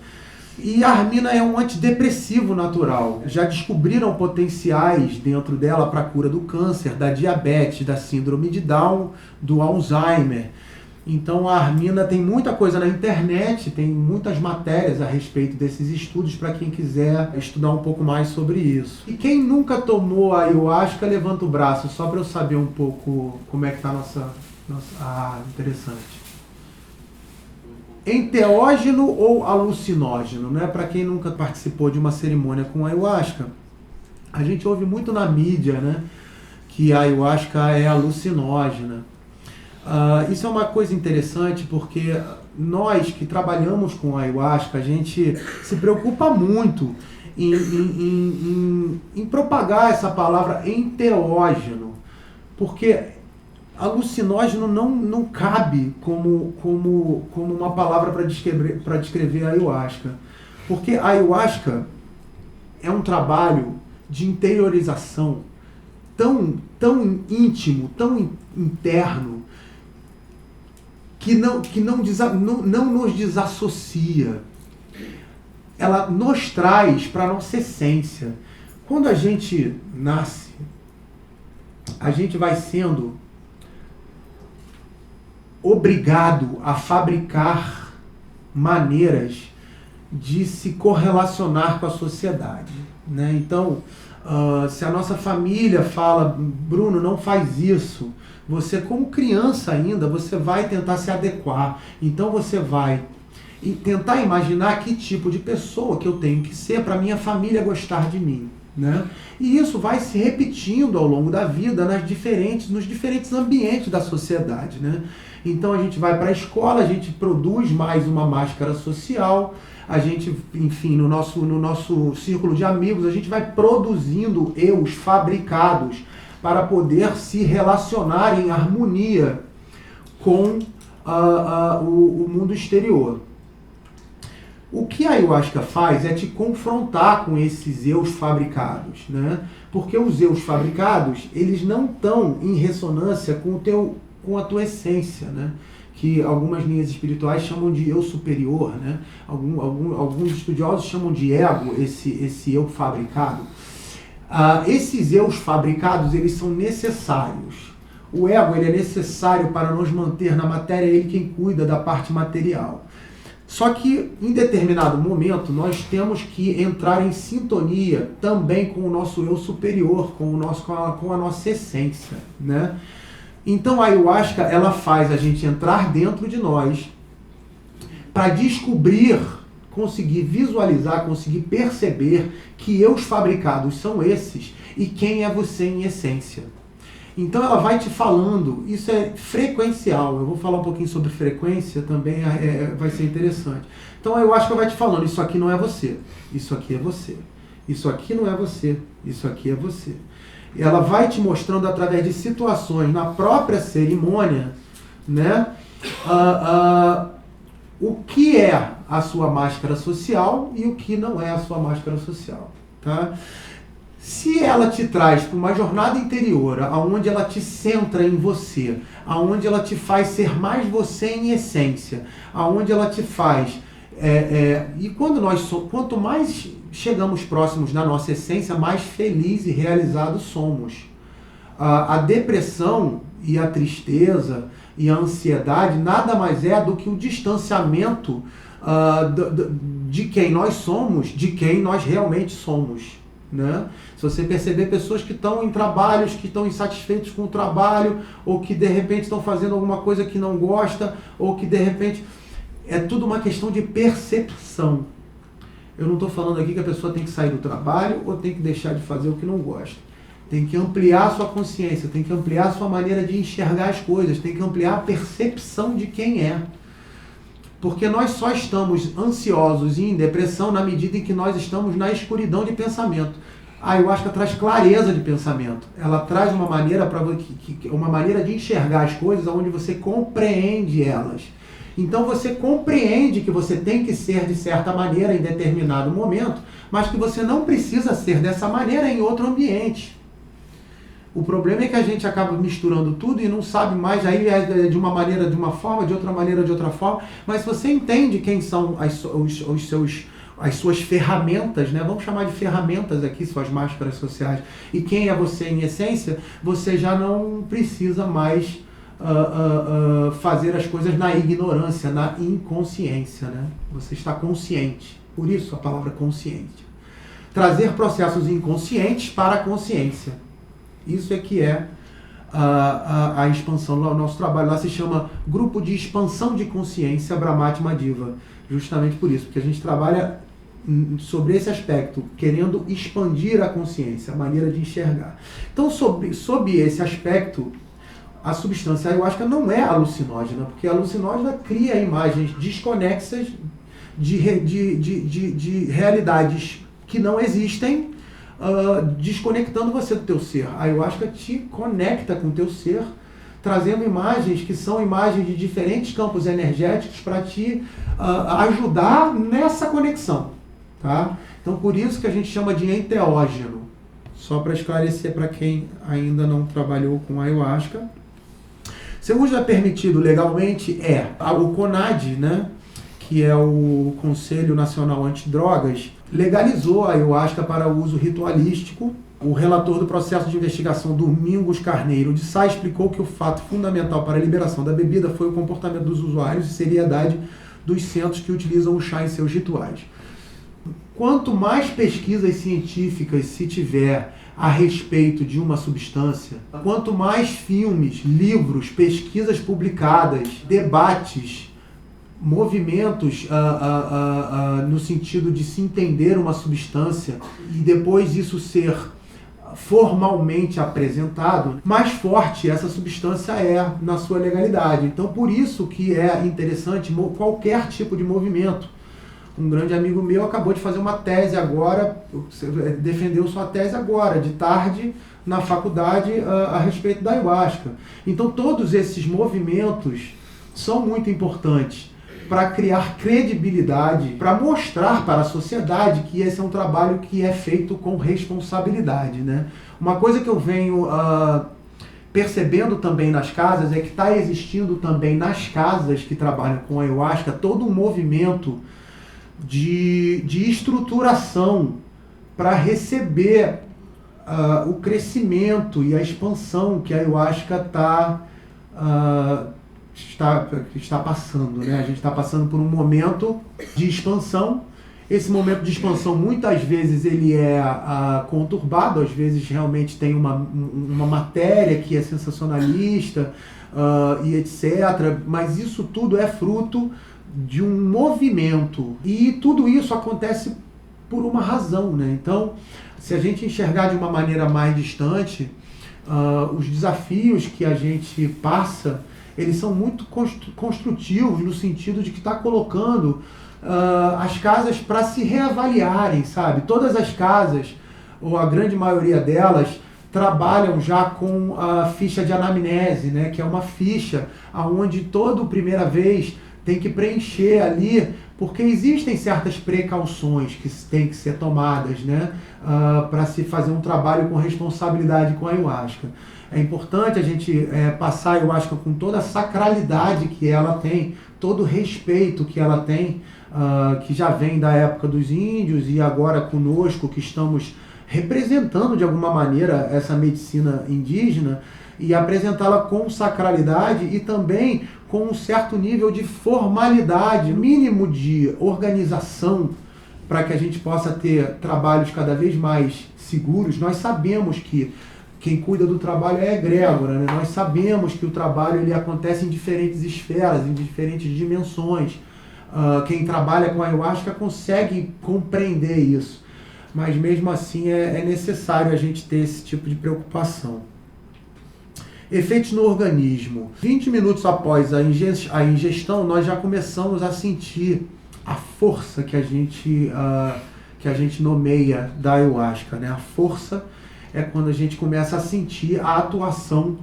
E a armina é um antidepressivo natural. Já descobriram potenciais dentro dela para a cura do câncer, da diabetes, da síndrome de Down, do Alzheimer. Então a armina tem muita coisa na internet, tem muitas matérias a respeito desses estudos para quem quiser estudar um pouco mais sobre isso. E quem nunca tomou a ayahuasca, levanta o braço, só para eu saber um pouco como é que está a nossa... Ah, interessante. enteógeno ou alucinógeno, né? Para quem nunca participou de uma cerimônia com ayahuasca, a gente ouve muito na mídia, né, que a ayahuasca é alucinógena. Isso é uma coisa interessante porque nós que trabalhamos com ayahuasca, a gente se preocupa muito em propagar essa palavra enteógeno, porque alucinógeno não cabe como uma palavra para descrever a ayahuasca, porque a ayahuasca é um trabalho de interiorização tão íntimo, tão interno, que não nos desassocia. Ela nos traz para a nossa essência. Quando a gente nasce, a gente vai sendo obrigado a fabricar maneiras de se correlacionar com a sociedade, né? Então, se a nossa família fala, Bruno, não faz isso, você como criança ainda, você vai tentar se adequar. Então você vai tentar imaginar que tipo de pessoa que eu tenho que ser para minha família gostar de mim, né? E isso vai se repetindo ao longo da vida nos diferentes ambientes da sociedade, né? Então a gente vai para a escola, a gente produz mais uma máscara social, a gente, enfim, no nosso círculo de amigos, a gente vai produzindo eus fabricados para poder se relacionar em harmonia com o mundo exterior. O que a ayahuasca faz é te confrontar com esses eus fabricados, né? Porque os eus fabricados, eles não estão em ressonância com a tua essência, né? Que algumas linhas espirituais chamam de eu superior, né? Alguns estudiosos chamam de ego, esse eu fabricado. Esses eus fabricados, eles são necessários. O ego, ele é necessário para nos manter na matéria, ele quem cuida da parte material. Só que, em determinado momento, nós temos que entrar em sintonia também com o nosso eu superior, com a nossa essência, né? Então a ayahuasca, ela faz a gente entrar dentro de nós para descobrir, conseguir visualizar, conseguir perceber que eus fabricados são esses e quem é você em essência. Então ela vai te falando, isso é frequencial, eu vou falar um pouquinho sobre frequência também, vai ser interessante. Então a ayahuasca vai te falando, isso aqui não é você, isso aqui é você, isso aqui não é você, isso aqui é você. Ela vai te mostrando através de situações na própria cerimônia, né, o que é a sua máscara social e o que não é a sua máscara social, tá? Se ela te traz para uma jornada interior, onde ela te centra em você, onde ela te faz ser mais você em essência, onde ela te faz... e quanto mais chegamos próximos da nossa essência, mais feliz e realizados somos. A depressão e a tristeza e a ansiedade nada mais é do que o distanciamento de quem nós somos, de quem nós realmente somos, né? Se você perceber pessoas que estão em trabalhos, que estão insatisfeitos com o trabalho, ou que de repente estão fazendo alguma coisa que não gosta, ou que de repente... É tudo uma questão de percepção. Eu não estou falando aqui que a pessoa tem que sair do trabalho ou tem que deixar de fazer o que não gosta. Tem que ampliar a sua consciência, tem que ampliar a sua maneira de enxergar as coisas, tem que ampliar a percepção de quem é. Porque nós só estamos ansiosos e em depressão na medida em que nós estamos na escuridão de pensamento. A ayahuasca traz clareza de pensamento. Ela traz uma maneira de enxergar as coisas onde você compreende elas. Então você compreende que você tem que ser de certa maneira em determinado momento, mas que você não precisa ser dessa maneira em outro ambiente. O problema é que a gente acaba misturando tudo e não sabe mais, aí é de uma maneira de uma forma, de outra maneira de outra forma, mas se você entende quem são as suas ferramentas, né? Vamos chamar de ferramentas aqui, suas máscaras sociais, e quem é você em essência, você já não precisa mais fazer as coisas na ignorância, na inconsciência, né? Você está consciente, por isso a palavra consciente. Trazer processos inconscientes para a consciência. Isso é que é a expansão. O nosso trabalho lá se chama Grupo de Expansão de Consciência Brahmati Madhva, justamente por isso, porque a gente trabalha sobre esse aspecto, querendo expandir a consciência, a maneira de enxergar. Então, sob esse aspecto, a substância ayahuasca não é alucinógena, porque a alucinógena cria imagens desconexas de realidades que não existem, desconectando você do teu ser. A ayahuasca te conecta com o teu ser, trazendo imagens que são imagens de diferentes campos energéticos para te ajudar nessa conexão. Tá? Então, por isso que a gente chama de enteógeno. Só para esclarecer para quem ainda não trabalhou com ayahuasca. Seu uso é permitido legalmente o CONAD, né, que é o Conselho Nacional Antidrogas, legalizou a ayahuasca para uso ritualístico. O relator do processo de investigação, Domingos Carneiro de Sá, explicou que o fato fundamental para a liberação da bebida foi o comportamento dos usuários e seriedade dos centros que utilizam o chá em seus rituais. Quanto mais pesquisas científicas se tiver a respeito de uma substância, quanto mais filmes, livros, pesquisas publicadas, debates, movimentos no sentido de se entender uma substância e depois isso ser formalmente apresentado, mais forte essa substância é na sua legalidade. Então, por isso que é interessante qualquer tipo de movimento. Um grande amigo meu acabou de fazer uma tese agora, defendeu sua tese agora, de tarde, na faculdade, a respeito da ayahuasca. Então, todos esses movimentos são muito importantes para criar credibilidade, para mostrar para a sociedade que esse é um trabalho que é feito com responsabilidade, né? Uma coisa que eu venho percebendo também nas casas é que está existindo também nas casas que trabalham com ayahuasca todo um movimento de estruturação para receber o crescimento e a expansão que a ayahuasca está passando, né? A gente está passando por um momento de expansão. Esse momento de expansão muitas vezes ele é conturbado, às vezes realmente tem uma matéria que é sensacionalista e etc. Mas isso tudo é fruto de um movimento e tudo isso acontece por uma razão, né? Então, se a gente enxergar de uma maneira mais distante, os desafios que a gente passa, eles são muito construtivos no sentido de que está colocando as casas para se reavaliarem, sabe? Todas as casas, ou a grande maioria delas, trabalham já com a ficha de anamnese, né? Que é uma ficha onde toda primeira vez tem que preencher ali, porque existem certas precauções que têm que ser tomadas, né, para se fazer um trabalho com responsabilidade com a ayahuasca. É importante a gente passar a ayahuasca com toda a sacralidade que ela tem, todo o respeito que ela tem, que já vem da época dos índios e agora conosco, que estamos representando de alguma maneira essa medicina indígena, e apresentá-la com sacralidade e também com um certo nível de formalidade, mínimo de organização, para que a gente possa ter trabalhos cada vez mais seguros. Nós sabemos que quem cuida do trabalho é a egrégora, né? Nós sabemos que o trabalho ele acontece em diferentes esferas, em diferentes dimensões. Quem trabalha com a ayahuasca consegue compreender isso, mas mesmo assim é necessário a gente ter esse tipo de preocupação. Efeitos no organismo. 20 minutos após a ingestão, nós já começamos a sentir a força que a gente nomeia da ayahuasca, né? A força é quando a gente começa a sentir a atuação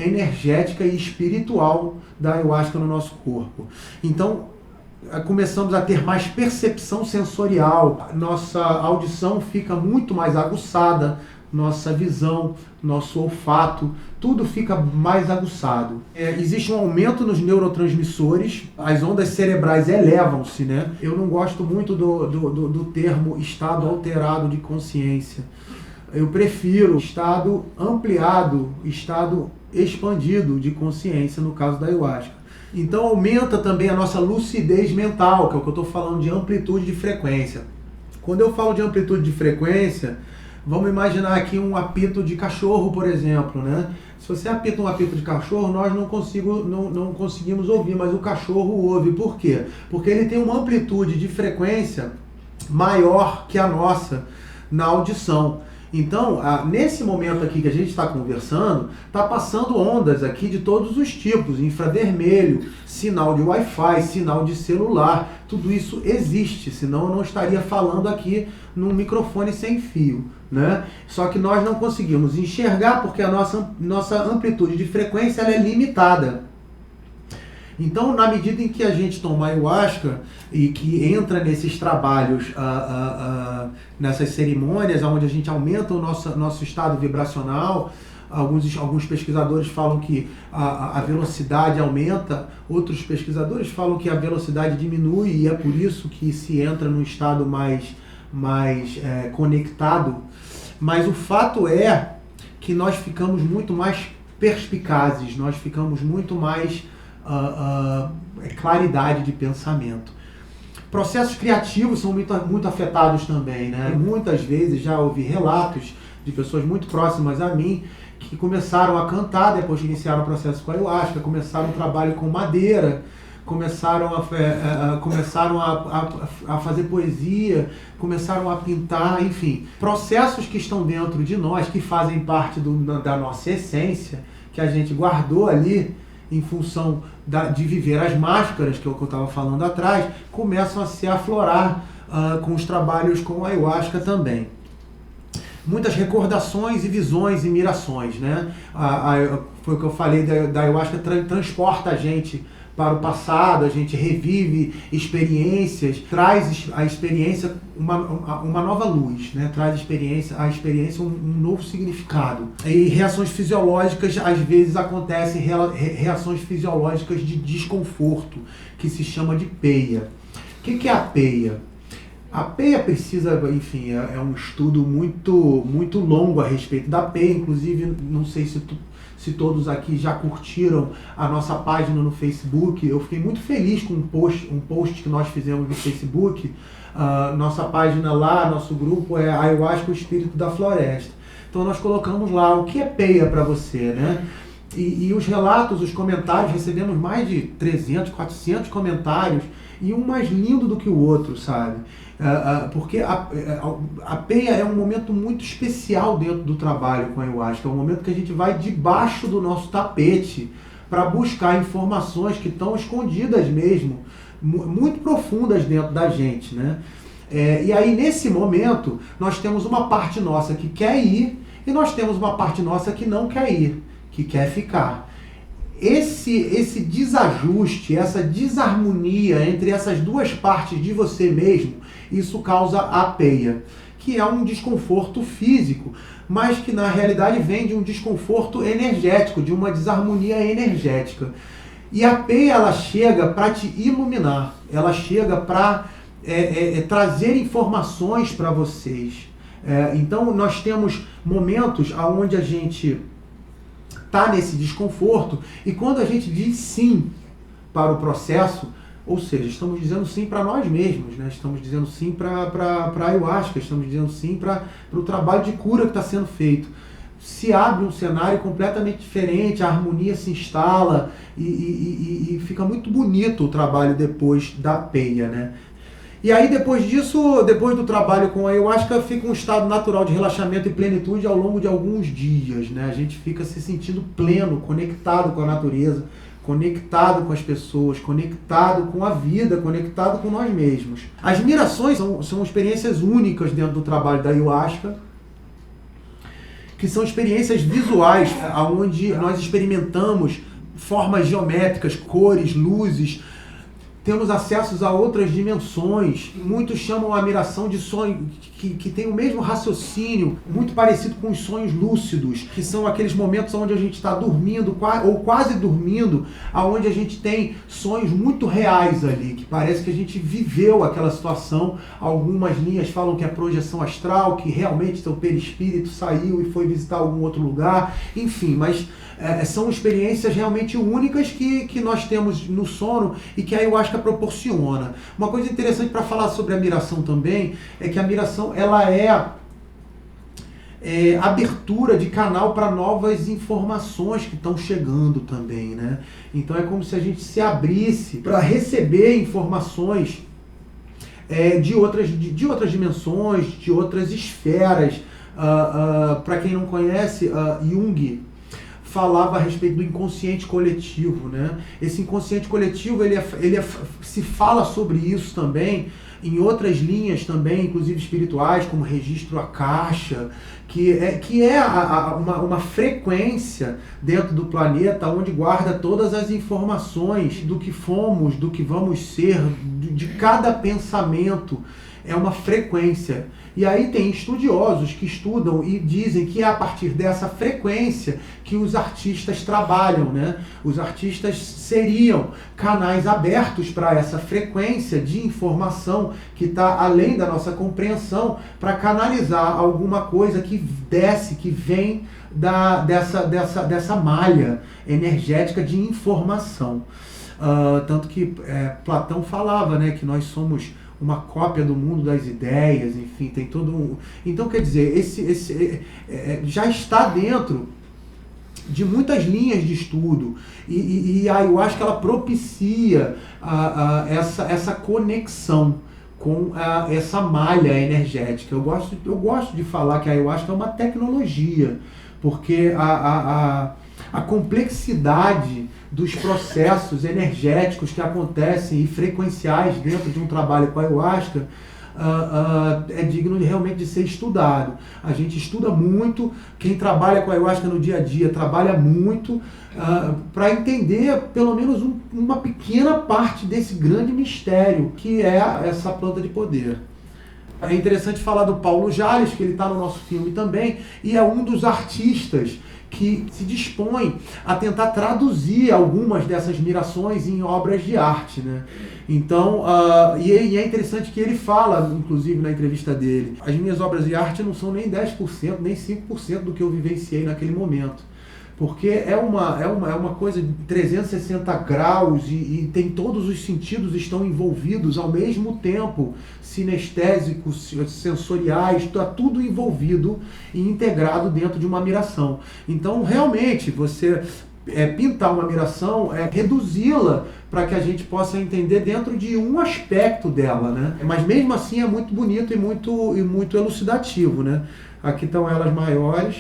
energética e espiritual da ayahuasca no nosso corpo. Então, começamos a ter mais percepção sensorial, nossa audição fica muito mais aguçada, nossa visão, nosso olfato, tudo fica mais aguçado. Existe um aumento nos neurotransmissores, as ondas cerebrais elevam-se, né? Eu não gosto muito do termo estado alterado de consciência. Eu prefiro estado ampliado, estado expandido de consciência, no caso da ayahuasca. Então aumenta também a nossa lucidez mental, que é o que eu estou falando de amplitude de frequência. Quando eu falo de amplitude de frequência, Vamos imaginar aqui um apito de cachorro, por exemplo, né? Se você apita um apito de cachorro, nós não conseguimos ouvir, mas o cachorro ouve. Por quê? Porque ele tem uma amplitude de frequência maior que a nossa na audição. Então, nesse momento aqui que a gente está conversando, está passando ondas aqui de todos os tipos, infravermelho, sinal de Wi-Fi, sinal de celular, tudo isso existe, senão eu não estaria falando aqui num microfone sem fio, né? Só que nós não conseguimos enxergar porque a nossa amplitude de frequência ela é limitada. Então, na medida em que a gente toma ayahuasca e que entra nesses trabalhos, nessas cerimônias, onde a gente aumenta o nosso estado vibracional, alguns pesquisadores falam que a velocidade aumenta, outros pesquisadores falam que a velocidade diminui, e é por isso que se entra num estado mais conectado. Mas o fato é que nós ficamos muito mais perspicazes, nós ficamos muito mais claridade de pensamento. Processos criativos são muito afetados também, né? Muitas vezes já ouvi relatos de pessoas muito próximas a mim que começaram a cantar depois que iniciaram o processo com a ayahuasca, começaram um trabalho com madeira, começaram a fazer poesia, começaram a pintar, enfim. Processos que estão dentro de nós, que fazem parte da nossa essência, que a gente guardou ali, em função de viver as máscaras, que é o que eu estava falando atrás, começam a se aflorar com os trabalhos com a ayahuasca também. Muitas recordações e visões e mirações, né? Foi o que eu falei, da ayahuasca transporta a gente para o passado, a gente revive experiências, traz a experiência uma nova luz, né? Traz a experiência um novo significado. E reações fisiológicas, às vezes acontecem reações fisiológicas de desconforto, que se chama de peia. O que é a peia? A peia precisa, enfim, é um estudo muito longo a respeito da peia, inclusive, não sei se todos aqui já curtiram a nossa página no Facebook. Eu fiquei muito feliz com um post que nós fizemos no Facebook. Nossa página lá, nosso grupo é Ayahuasca, o Espírito da Floresta. Então nós colocamos lá o que é peia para você, né? E os relatos, os comentários, recebemos mais de 300, 400 comentários, e um mais lindo do que o outro, sabe? Porque a peia é um momento muito especial dentro do trabalho com a ayahuasca. É um momento que a gente vai debaixo do nosso tapete para buscar informações que estão escondidas mesmo, muito profundas dentro da gente, né? E aí, nesse momento, nós temos uma parte nossa que quer ir e nós temos uma parte nossa que não quer ir, que quer ficar. Esse desajuste, essa desarmonia entre essas duas partes de você mesmo, isso causa a peia, que é um desconforto físico, mas que na realidade vem de um desconforto energético, de uma desarmonia energética. E a peia, ela chega para te iluminar, ela chega para trazer informações para vocês. Então nós temos momentos onde a gente está nesse desconforto, e quando a gente diz sim para o processo, ou seja, estamos dizendo sim para nós mesmos, né? Estamos dizendo sim para a ayahuasca, estamos dizendo sim para o trabalho de cura que está sendo feito. Se abre um cenário completamente diferente, a harmonia se instala e fica muito bonito o trabalho depois da peia, né? E aí, depois disso, depois do trabalho com a ayahuasca, fica um estado natural de relaxamento e plenitude ao longo de alguns dias, né? A gente fica se sentindo pleno, conectado com a natureza, conectado com as pessoas, conectado com a vida, conectado com nós mesmos. As mirações são experiências únicas dentro do trabalho da ayahuasca, que são experiências visuais, onde nós experimentamos formas geométricas, cores, luzes, temos acessos a outras dimensões. Muitos chamam a miração de sonho, que tem o mesmo raciocínio, muito parecido com os sonhos lúcidos, que são aqueles momentos onde a gente está dormindo, ou quase dormindo, onde a gente tem sonhos muito reais ali, que parece que a gente viveu aquela situação. Algumas linhas falam que é projeção astral, que realmente seu perispírito saiu e foi visitar algum outro lugar, enfim, mas são experiências realmente únicas que nós temos no sono e que a ayahuasca proporciona. Uma coisa interessante para falar sobre a miração também é que a miração, ela é abertura de canal para novas informações que estão chegando também, né? Então é como se a gente se abrisse para receber informações de outras dimensões, de outras esferas. Para quem não conhece, Jung falava a respeito do inconsciente coletivo, né? Esse inconsciente coletivo, se fala sobre isso também em outras linhas também, inclusive espirituais, como registro akasha, que é uma frequência dentro do planeta onde guarda todas as informações do que fomos, do que vamos ser, de cada pensamento. É uma frequência. E aí tem estudiosos que estudam e dizem que é a partir dessa frequência que os artistas trabalham, né? Os artistas seriam canais abertos para essa frequência de informação que está além da nossa compreensão, para canalizar alguma coisa que desce, que vem dessa malha energética de informação. Tanto que Platão falava, né, que nós somos uma cópia do mundo das ideias, enfim, tem todo um... Então, quer dizer, já está dentro de muitas linhas de estudo, e a ayahuasca ela propicia essa conexão com essa malha energética. Eu gosto de falar que a ayahuasca é uma tecnologia, porque a complexidade dos processos energéticos que acontecem e frequenciais dentro de um trabalho com a ayahuasca é digno realmente de ser estudado. A gente estuda muito, quem trabalha com a ayahuasca no dia a dia trabalha muito para entender pelo menos uma pequena parte desse grande mistério que é essa planta de poder. É interessante falar do Paulo Jales, que ele está no nosso filme também, e é um dos artistas que se dispõe a tentar traduzir algumas dessas mirações em obras de arte, né? Então, e é interessante que ele fala, inclusive na entrevista dele, as minhas obras de arte não são nem 10%, nem 5% do que eu vivenciei naquele momento. Porque é uma coisa de 360 graus e tem todos os sentidos estão envolvidos ao mesmo tempo, sinestésicos, sensoriais, está tudo envolvido e integrado dentro de uma miração. Então, realmente, você pintar uma miração é reduzi-la para que a gente possa entender dentro de um aspecto dela, né? Mas mesmo assim é muito bonito e muito elucidativo, né? Aqui estão elas maiores.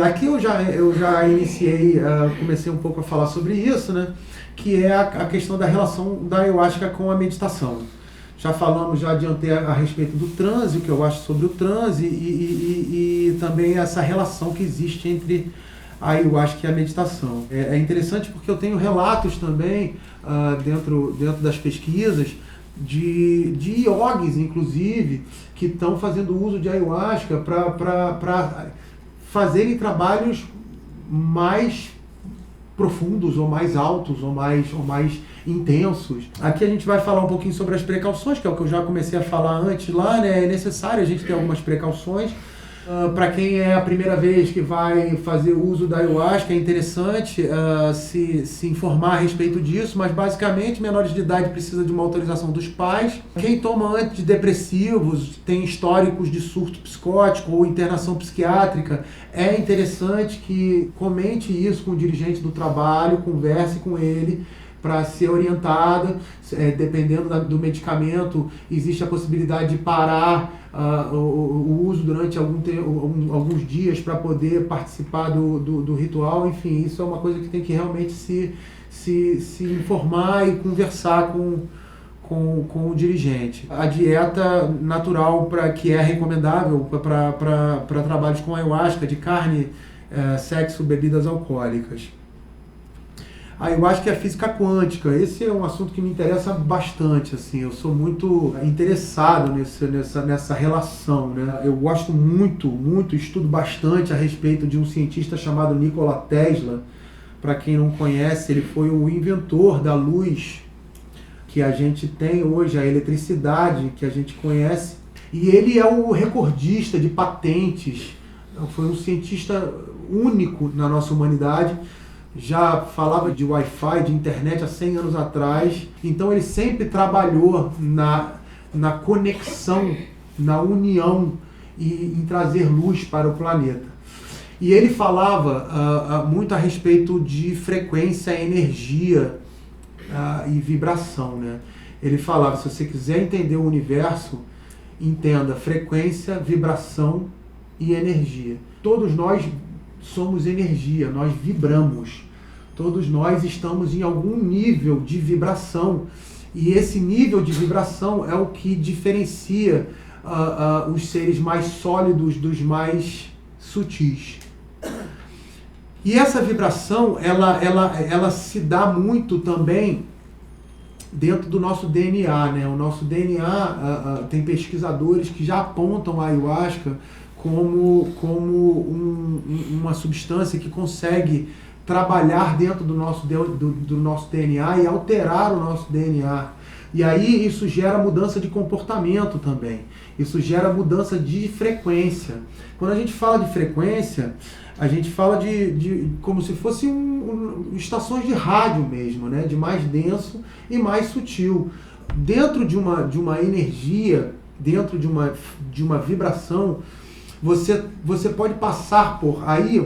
Aqui eu já iniciei, comecei um pouco a falar sobre isso, né? Que é a questão da relação da ayahuasca com a meditação. Já adiantei a respeito do transe, o que eu acho sobre o transe e também essa relação que existe entre a ayahuasca e a meditação. É interessante porque eu tenho relatos também dentro das pesquisas de yogis, inclusive, que estão fazendo uso de ayahuasca para fazerem trabalhos mais profundos, ou mais altos, ou mais intensos. Aqui a gente vai falar um pouquinho sobre as precauções, que é o que eu já comecei a falar antes lá, né? É necessário a gente ter algumas precauções. Para quem é a primeira vez que vai fazer uso da ayahuasca, é interessante se informar a respeito disso, mas basicamente menores de idade precisa de uma autorização dos pais. Quem toma antidepressivos, tem históricos de surto psicótico ou internação psiquiátrica, é interessante que comente isso com o dirigente do trabalho, converse com ele, para ser orientada. Dependendo do medicamento, existe a possibilidade de parar o uso durante alguns dias para poder participar do ritual. Enfim, isso é uma coisa que tem que realmente se informar e conversar com o dirigente. A dieta natural que é recomendável para trabalhos com ayahuasca, de carne, sexo, bebidas alcoólicas. Eu acho que é a física quântica. Esse é um assunto que me interessa bastante, assim. Eu sou muito interessado nessa relação, né? Eu gosto muito, estudo bastante a respeito de um cientista chamado Nikola Tesla. Para quem não conhece, ele foi o inventor da luz que a gente tem hoje, a eletricidade que a gente conhece. E ele é o recordista de patentes. Foi um cientista único na nossa humanidade. Já falava de Wi-Fi, de internet há 100 anos atrás. Então ele sempre trabalhou na conexão, na união e em trazer luz para o planeta. E ele falava muito a respeito de frequência, energia e vibração, né? Ele falava, se você quiser entender o universo, entenda frequência, vibração e energia. Todos nós somos energia, nós vibramos. Todos nós estamos em algum nível de vibração. E esse nível de vibração é o que diferencia os seres mais sólidos dos mais sutis. E essa vibração, ela se dá muito também dentro do nosso DNA, né? O nosso DNA, tem pesquisadores que já apontam a ayahuasca como uma substância que consegue trabalhar dentro do nosso DNA e alterar o nosso DNA. E aí isso gera mudança de comportamento também. Isso gera mudança de frequência. Quando a gente fala de frequência, a gente fala de como se fosse estações de rádio mesmo, né? De mais denso e mais sutil. Dentro de uma energia, dentro de uma vibração, você pode passar por... Aí,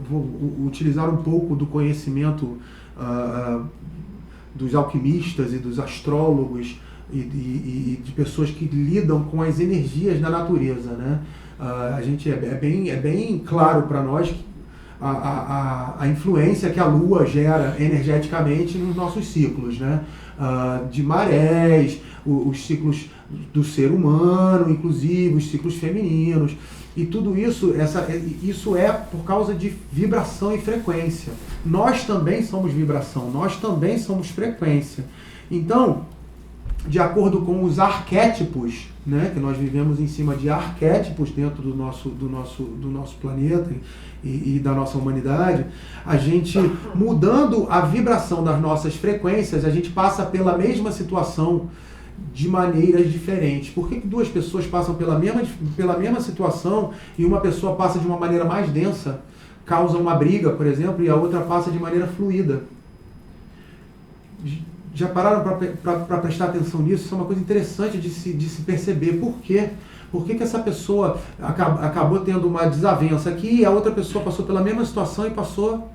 vou utilizar um pouco do conhecimento dos alquimistas e dos astrólogos e de pessoas que lidam com as energias da natureza, né? A gente é bem claro para nós a influência que a Lua gera energeticamente nos nossos ciclos, né? De marés, os ciclos do ser humano, inclusive os ciclos femininos, e tudo isso, isso é por causa de vibração e frequência. Nós também somos vibração, nós também somos frequência. Então, de acordo com os arquétipos, né, que nós vivemos em cima de arquétipos dentro do nosso planeta e da nossa humanidade, a gente, mudando a vibração das nossas frequências, a gente passa pela mesma situação de maneiras diferentes. Por que duas pessoas passam pela mesma situação e uma pessoa passa de uma maneira mais densa, causa uma briga, por exemplo, e a outra passa de maneira fluida? Já pararam para prestar atenção nisso? Isso é uma coisa interessante de se perceber. Por quê? Por que essa pessoa acabou tendo uma desavença aqui e a outra pessoa passou pela mesma situação e passou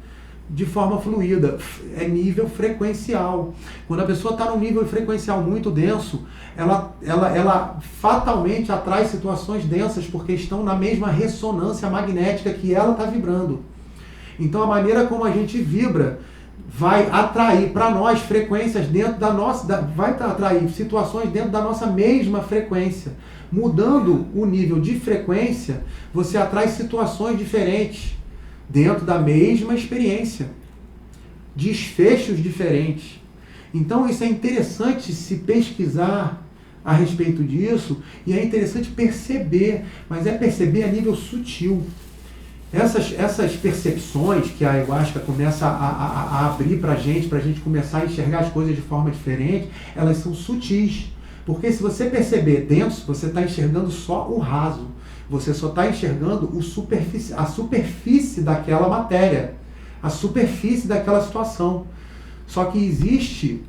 de forma fluida? É nível frequencial. Quando a pessoa está num nível frequencial muito denso, ela fatalmente atrai situações densas porque estão na mesma ressonância magnética que ela está vibrando. Então a maneira como a gente vibra vai atrair para nós frequências dentro da nossa... vai atrair situações dentro da nossa mesma frequência. Mudando o nível de frequência, você atrai situações diferentes dentro da mesma experiência. Desfechos diferentes. Então isso é interessante se pesquisar a respeito disso e é interessante perceber, mas é perceber a nível sutil. Essas percepções que a ayahuasca começa a abrir para a gente começar a enxergar as coisas de forma diferente, elas são sutis. Porque se você perceber dentro, você está enxergando só o raso. Você só está enxergando a superfície daquela matéria, a superfície daquela situação. Só que existe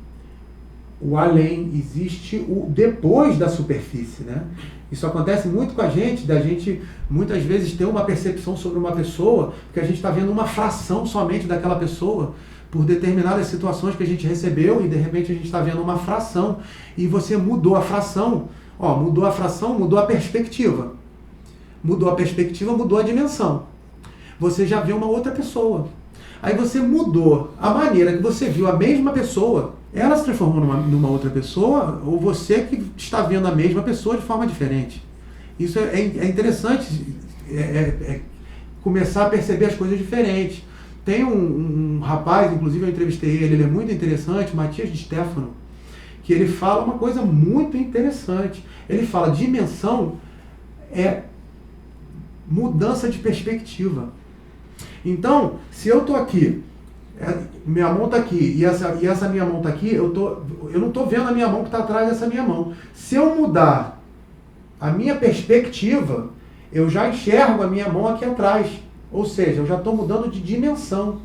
o além, existe o depois da superfície, né? Isso acontece muito com a gente, da gente muitas vezes ter uma percepção sobre uma pessoa, porque a gente está vendo uma fração somente daquela pessoa, por determinadas situações que a gente recebeu, e de repente a gente está vendo uma fração, e você mudou a fração, mudou a perspectiva. Mudou a perspectiva, mudou a dimensão. Você já viu uma outra pessoa. Aí você mudou a maneira que você viu a mesma pessoa, ela se transformou numa outra pessoa, ou você que está vendo a mesma pessoa de forma diferente. Isso é interessante, começar a perceber as coisas diferentes. Tem um rapaz, inclusive eu entrevistei ele é muito interessante, Matias de Stefano, que ele fala uma coisa muito interessante. Ele fala: dimensão é mudança de perspectiva. Então, se eu estou aqui, minha mão está aqui, e essa minha mão está aqui, eu não estou vendo a minha mão que está atrás dessa minha mão. Se eu mudar a minha perspectiva, eu já enxergo a minha mão aqui atrás. Ou seja, eu já estou mudando de dimensão.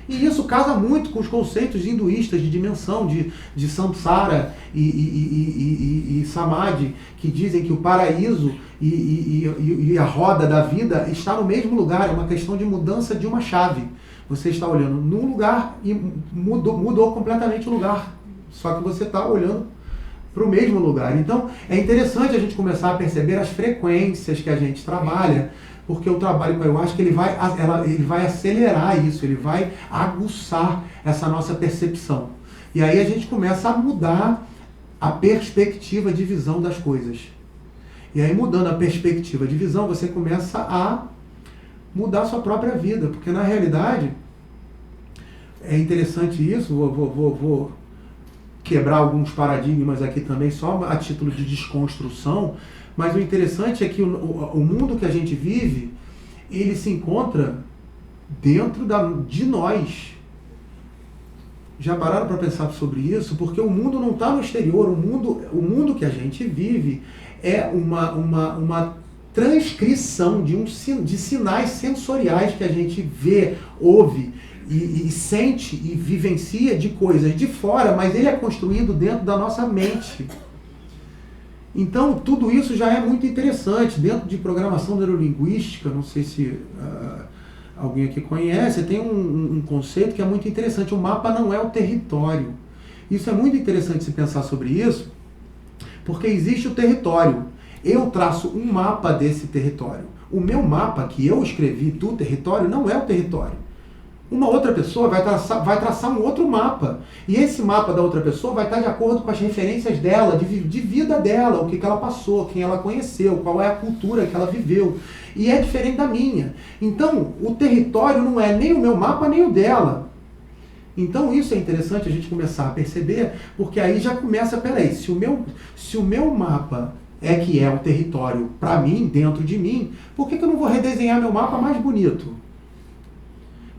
E isso casa muito com os conceitos hinduístas de dimensão, de samsara e samadhi, que dizem que o paraíso e a roda da vida está no mesmo lugar, é uma questão de mudança de uma chave. Você está olhando num lugar e mudou completamente o lugar, só que você está olhando para o mesmo lugar. Então, é interessante a gente começar a perceber as frequências que a gente trabalha, porque o trabalho com a ayahuasca ele vai acelerar isso, ele vai aguçar essa nossa percepção. E aí a gente começa a mudar a perspectiva de visão das coisas. E aí, mudando a perspectiva de visão, você começa a mudar a sua própria vida, porque na realidade é interessante isso. Vou quebrar alguns paradigmas aqui também, só a título de desconstrução, mas o interessante é que o mundo que a gente vive, ele se encontra dentro de nós. Já pararam para pensar sobre isso? Porque o mundo não está no exterior, o mundo que a gente vive é uma transcrição de sinais sensoriais que a gente vê, ouve e sente e vivencia de coisas de fora, mas ele é construído dentro da nossa mente. Então, tudo isso já é muito interessante. Dentro de programação neurolinguística, não sei se alguém aqui conhece, tem um conceito que é muito interessante. O mapa não é o território. Isso é muito interessante se pensar sobre isso, porque existe o território. Eu traço um mapa desse território. O meu mapa que eu escrevi do território não é o território. Uma outra pessoa vai traçar um outro mapa. E esse mapa da outra pessoa vai estar de acordo com as referências dela, de vida dela, o que ela passou, quem ela conheceu, qual é a cultura que ela viveu. E é diferente da minha. Então, o território não é nem o meu mapa, nem o dela. Então, isso é interessante a gente começar a perceber, porque aí já começa, peraí, se o meu mapa que é o território para mim, dentro de mim, por que eu não vou redesenhar meu mapa mais bonito?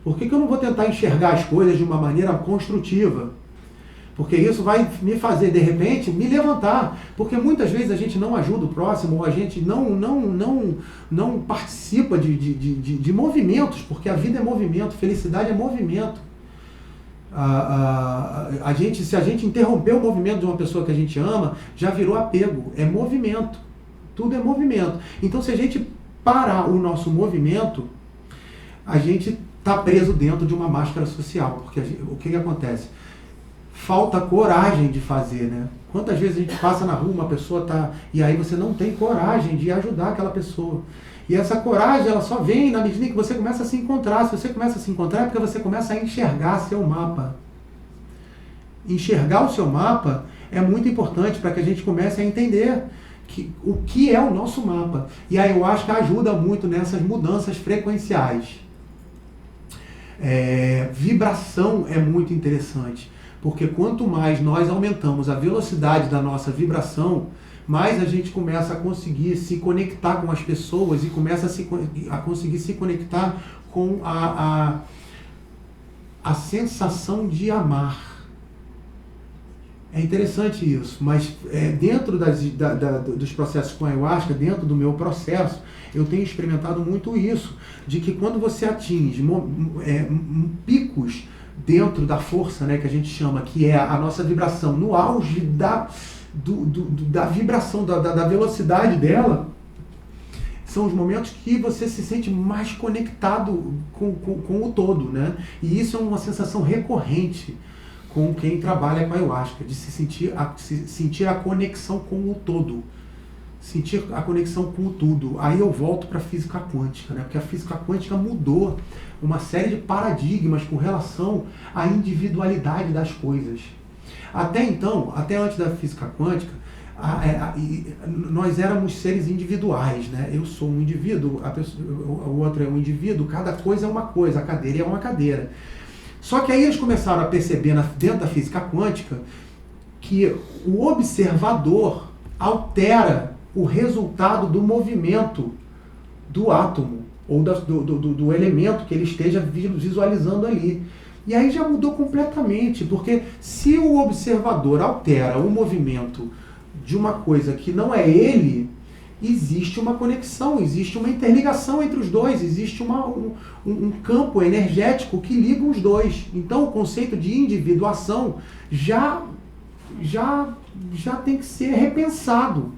Por que eu não vou tentar enxergar as coisas de uma maneira construtiva? Porque isso vai me fazer, de repente, me levantar. Porque muitas vezes a gente não ajuda o próximo, ou a gente não participa de movimentos, porque a vida é movimento, felicidade é movimento. Se a gente interromper o movimento de uma pessoa que a gente ama, já virou apego, é movimento. Tudo é movimento. Então, se a gente parar o nosso movimento, a gente está preso dentro de uma máscara social, porque o que acontece? Falta coragem de fazer, né? Quantas vezes a gente passa na rua, uma pessoa tá, e aí você não tem coragem de ajudar aquela pessoa. E essa coragem, ela só vem na medida em que você começa a se encontrar. Se você começa a se encontrar, é porque você começa a enxergar seu mapa. Enxergar o seu mapa é muito importante para que a gente comece a entender o que é o nosso mapa. E a ayahuasca ajuda muito nessas mudanças frequenciais. Vibração é muito interessante, porque quanto mais nós aumentamos a velocidade da nossa vibração, mais a gente começa a conseguir se conectar com as pessoas e começa a conseguir se conectar com a sensação de amar. É interessante isso, mas dentro dos processos com a ayahuasca, dentro do meu processo, eu tenho experimentado muito isso, de que quando você atinge picos dentro da força, né, que a gente chama, que é a nossa vibração, no auge da vibração, da velocidade dela, são os momentos que você se sente mais conectado com o todo, né? E isso é uma sensação recorrente com quem trabalha com a ayahuasca, de se sentir a conexão com o todo, sentir a conexão com o tudo. Aí eu volto para a física quântica, né? Porque a física quântica mudou uma série de paradigmas com relação à individualidade das coisas. Até então, até antes da física quântica, nós éramos seres individuais, né? Eu sou um indivíduo, o outro é um indivíduo, cada coisa é uma coisa, a cadeira é uma cadeira. Só que aí eles começaram a perceber dentro da física quântica que o observador altera o resultado do movimento do átomo ou do elemento que ele esteja visualizando ali. E aí já mudou completamente, porque se o observador altera o movimento de uma coisa que não é ele, existe uma conexão, existe uma interligação entre os dois, existe um campo energético que liga os dois. Então o conceito de individuação já tem que ser repensado.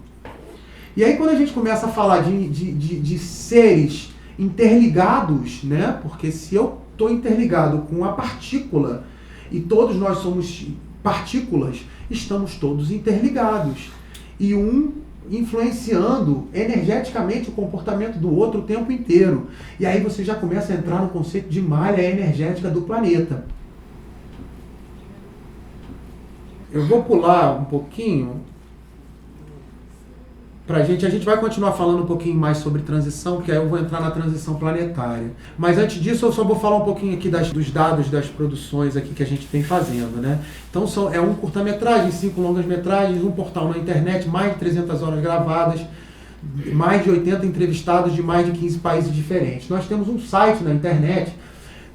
E aí quando a gente começa a falar de seres interligados, né? Porque se eu estou interligado com a partícula e todos nós somos partículas, estamos todos interligados. E um influenciando energeticamente o comportamento do outro o tempo inteiro. E aí você já começa a entrar no conceito de malha energética do planeta. Eu vou pular um pouquinho a gente vai continuar falando um pouquinho mais sobre transição, porque aí eu vou entrar na transição planetária. Mas antes disso, eu só vou falar um pouquinho aqui dos dados das produções aqui que a gente vem fazendo, né? Então é um curta-metragem, 5 longas-metragens, um portal na internet, mais de 300 horas gravadas, mais de 80 entrevistados de mais de 15 países diferentes. Nós temos um site na internet.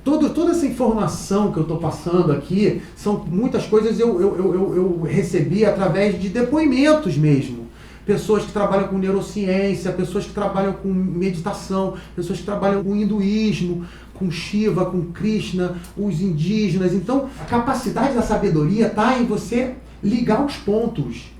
Toda essa informação que eu estou passando aqui, são muitas coisas eu recebi através de depoimentos mesmo. Pessoas que trabalham com neurociência, pessoas que trabalham com meditação, pessoas que trabalham com hinduísmo, com Shiva, com Krishna, os indígenas. Então, a capacidade da sabedoria está em você ligar os pontos.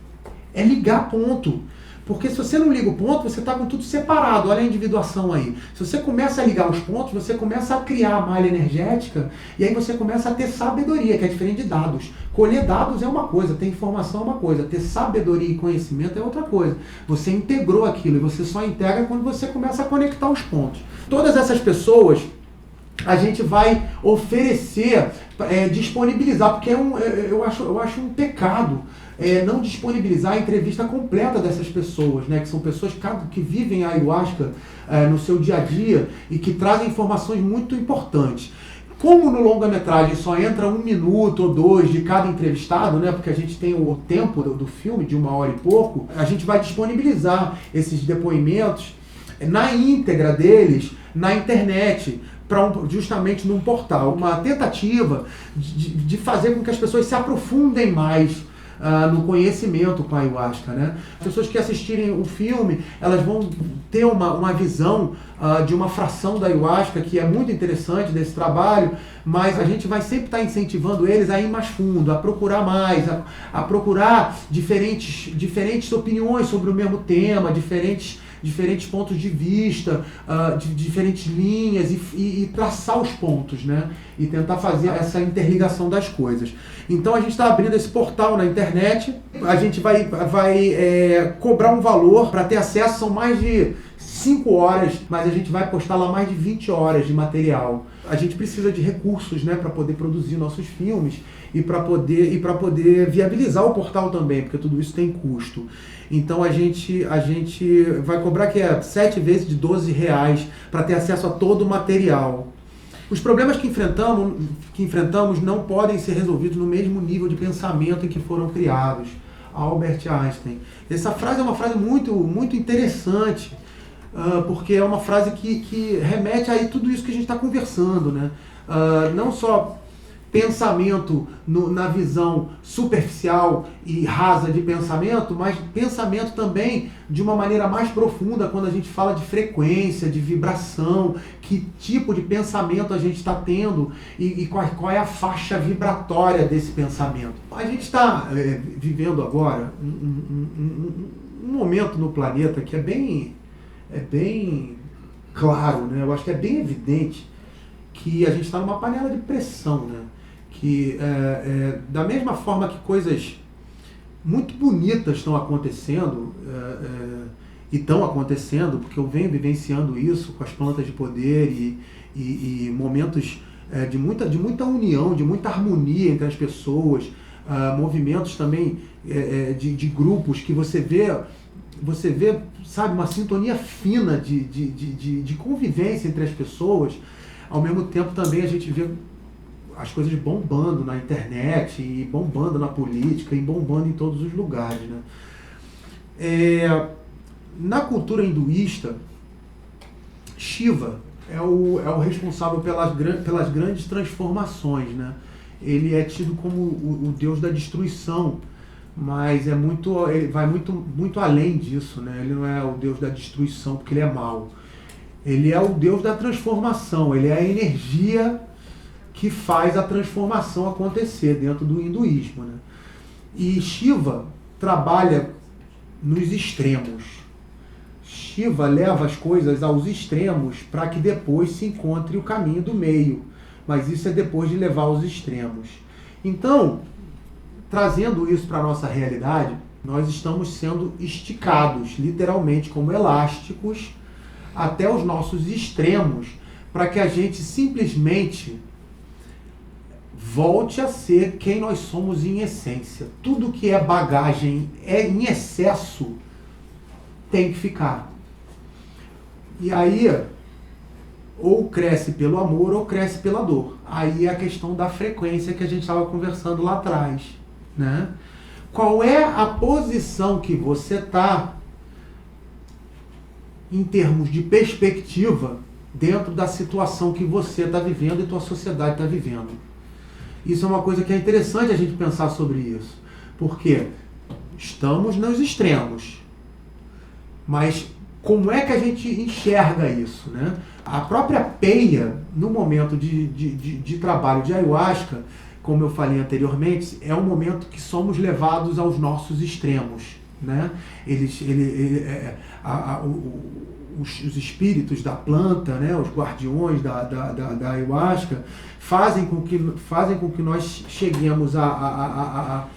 É ligar ponto. Porque se você não liga o ponto, você está com tudo separado. Olha a individuação aí. Se você começa a ligar os pontos, você começa a criar a malha energética e aí você começa a ter sabedoria, que é diferente de dados. Colher dados é uma coisa, ter informação é uma coisa. Ter sabedoria e conhecimento é outra coisa. Você integrou aquilo e você só integra quando você começa a conectar os pontos. Todas essas pessoas a gente vai oferecer, disponibilizar, porque eu acho um pecado não disponibilizar a entrevista completa dessas pessoas, né, que são pessoas que vivem a ayahuasca no seu dia a dia e que trazem informações muito importantes. Como no longa-metragem só entra 1 minuto ou 2 de cada entrevistado, né, porque a gente tem o tempo do filme de 1 hora e pouco, a gente vai disponibilizar esses depoimentos na íntegra deles na internet, justamente num portal. Uma tentativa de fazer com que as pessoas se aprofundem mais no conhecimento com a ayahuasca, né? As pessoas que assistirem o filme, elas vão ter uma visão de uma fração da ayahuasca que é muito interessante desse trabalho, mas a gente vai sempre estar incentivando eles a ir mais fundo, a procurar mais, a procurar diferentes opiniões sobre o mesmo tema, diferentes pontos de vista, de diferentes linhas e traçar os pontos, né? E tentar fazer essa interligação das coisas. Então a gente está abrindo esse portal na internet, a gente vai cobrar um valor para ter acesso, são mais de 5 horas, mas a gente vai postar lá mais de 20 horas de material. A gente precisa de recursos, né, para poder produzir nossos filmes e para poder viabilizar o portal também, porque tudo isso tem custo. Então a gente vai cobrar 7 vezes de R$12 para ter acesso a todo o material. Os problemas que enfrentamos não podem ser resolvidos no mesmo nível de pensamento em que foram criados. Albert Einstein. Essa frase é uma frase muito, muito interessante, porque é uma frase que remete a tudo isso que a gente está conversando, né? Não só pensamento na visão superficial e rasa de pensamento, mas pensamento também de uma maneira mais profunda quando a gente fala de frequência, de vibração, que tipo de pensamento a gente está tendo e qual é a faixa vibratória desse pensamento. A gente está vivendo agora um momento no planeta que é bem claro, né? Eu acho que é bem evidente que a gente está numa panela de pressão, né? Que da mesma forma que coisas muito bonitas estão acontecendo, e estão acontecendo, porque eu venho vivenciando isso com as plantas de poder e momentos de muita união, de muita harmonia entre as pessoas, movimentos também de grupos que você vê, sabe, uma sintonia fina de convivência entre as pessoas. Ao mesmo tempo também a gente vê as coisas bombando na internet, e bombando na política, e bombando em todos os lugares, né? Na cultura hinduísta, Shiva é o responsável pelas grandes transformações, né? Ele é tido como o deus da destruição, mas ele vai muito além disso, né? Ele não é o Deus da destruição porque ele é mau. Ele é o Deus da transformação, ele é a energia que faz a transformação acontecer dentro do hinduísmo, né? E Shiva trabalha nos extremos. Shiva leva as coisas aos extremos para que depois se encontre o caminho do meio. Mas isso é depois de levar aos extremos. Então, trazendo isso para a nossa realidade, nós estamos sendo esticados, literalmente como elásticos, até os nossos extremos, para que a gente simplesmente volte a ser quem nós somos em essência. Tudo que é bagagem em excesso tem que ficar. E aí, ou cresce pelo amor ou cresce pela dor. Aí é a questão da frequência que a gente estava conversando lá atrás, né? Qual é a posição que você está em termos de perspectiva dentro da situação que você está vivendo e tua sociedade está vivendo? Isso é uma coisa que é interessante a gente pensar sobre isso, porque estamos nos extremos, mas como é que a gente enxerga isso, né? A própria peia, no momento de trabalho de ayahuasca, como eu falei anteriormente, é um momento que somos levados aos nossos extremos, né? Os espíritos da planta, né? Os guardiões da ayahuasca, fazem com que nós cheguemos a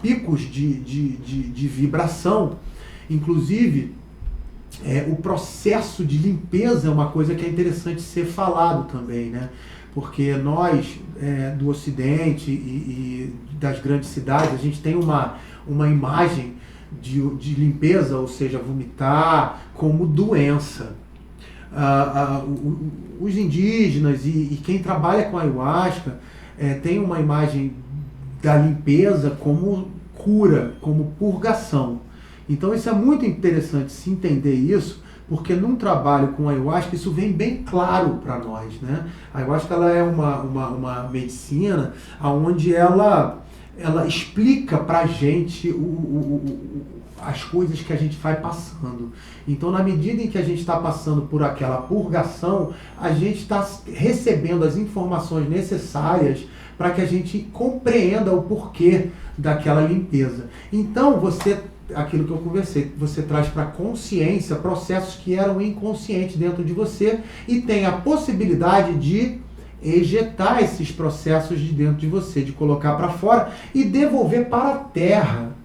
picos de vibração. Inclusive, o processo de limpeza é uma coisa que é interessante ser falado também, né? Porque nós, do Ocidente e das grandes cidades, a gente tem uma imagem de limpeza, ou seja, vomitar, como doença. Os indígenas e quem trabalha com ayahuasca tem uma imagem da limpeza como cura, como purgação. Então isso é muito interessante se entender isso, porque num trabalho com ayahuasca isso vem bem claro para nós, né? A ayahuasca ela é uma medicina onde ela explica para a gente as coisas que a gente vai passando. Então, na medida em que a gente está passando por aquela purgação, a gente está recebendo as informações necessárias para que a gente compreenda o porquê daquela limpeza. Então, aquilo que eu conversei, você traz para a consciência processos que eram inconscientes dentro de você e tem a possibilidade de ejetar esses processos de dentro de você, de colocar para fora e devolver para a terra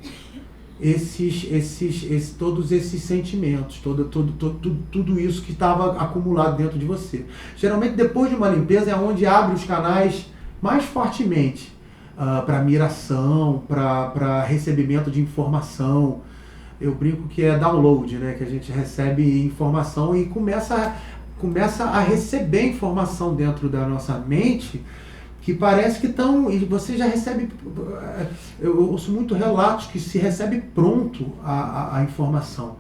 todos esses sentimentos, tudo isso que estava acumulado dentro de você. Geralmente, depois de uma limpeza, é onde abre os canais mais fortemente para miração, para recebimento de informação. Eu brinco que é download, né? Que a gente recebe informação e começa a receber informação dentro da nossa mente que parece que estão... E você já recebe... Eu ouço muito relatos que se recebe pronto a informação.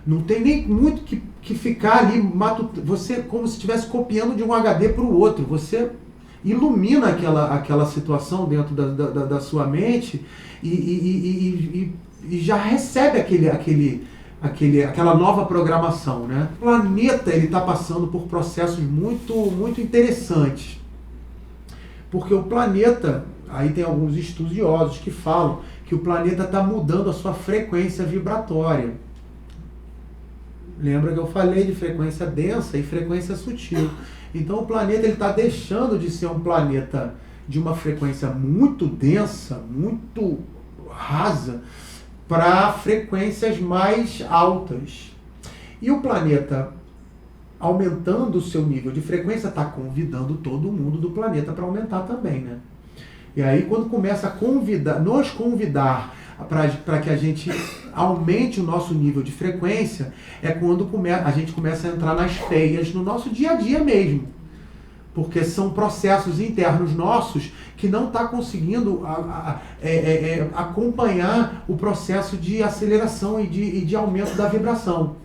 Não tem nem muito que ficar ali... Você como se estivesse copiando de um HD para o outro. Você ilumina aquela situação dentro da sua mente e já recebe aquela nova programação, né? O planeta está passando por processos muito, muito interessantes. Porque o planeta, aí tem alguns estudiosos que falam que o planeta está mudando a sua frequência vibratória. Lembra que eu falei de frequência densa e frequência sutil. Então o planeta está deixando de ser um planeta de uma frequência muito densa, muito rasa, para frequências mais altas. E o planeta, aumentando o seu nível de frequência, está convidando todo mundo do planeta para aumentar também, né? E aí quando começa a nos convidar para que a gente aumente o nosso nível de frequência, é quando a gente começa a entrar nas feias no nosso dia a dia mesmo. Porque são processos internos nossos que não está conseguindo acompanhar o processo de aceleração e de aumento da vibração.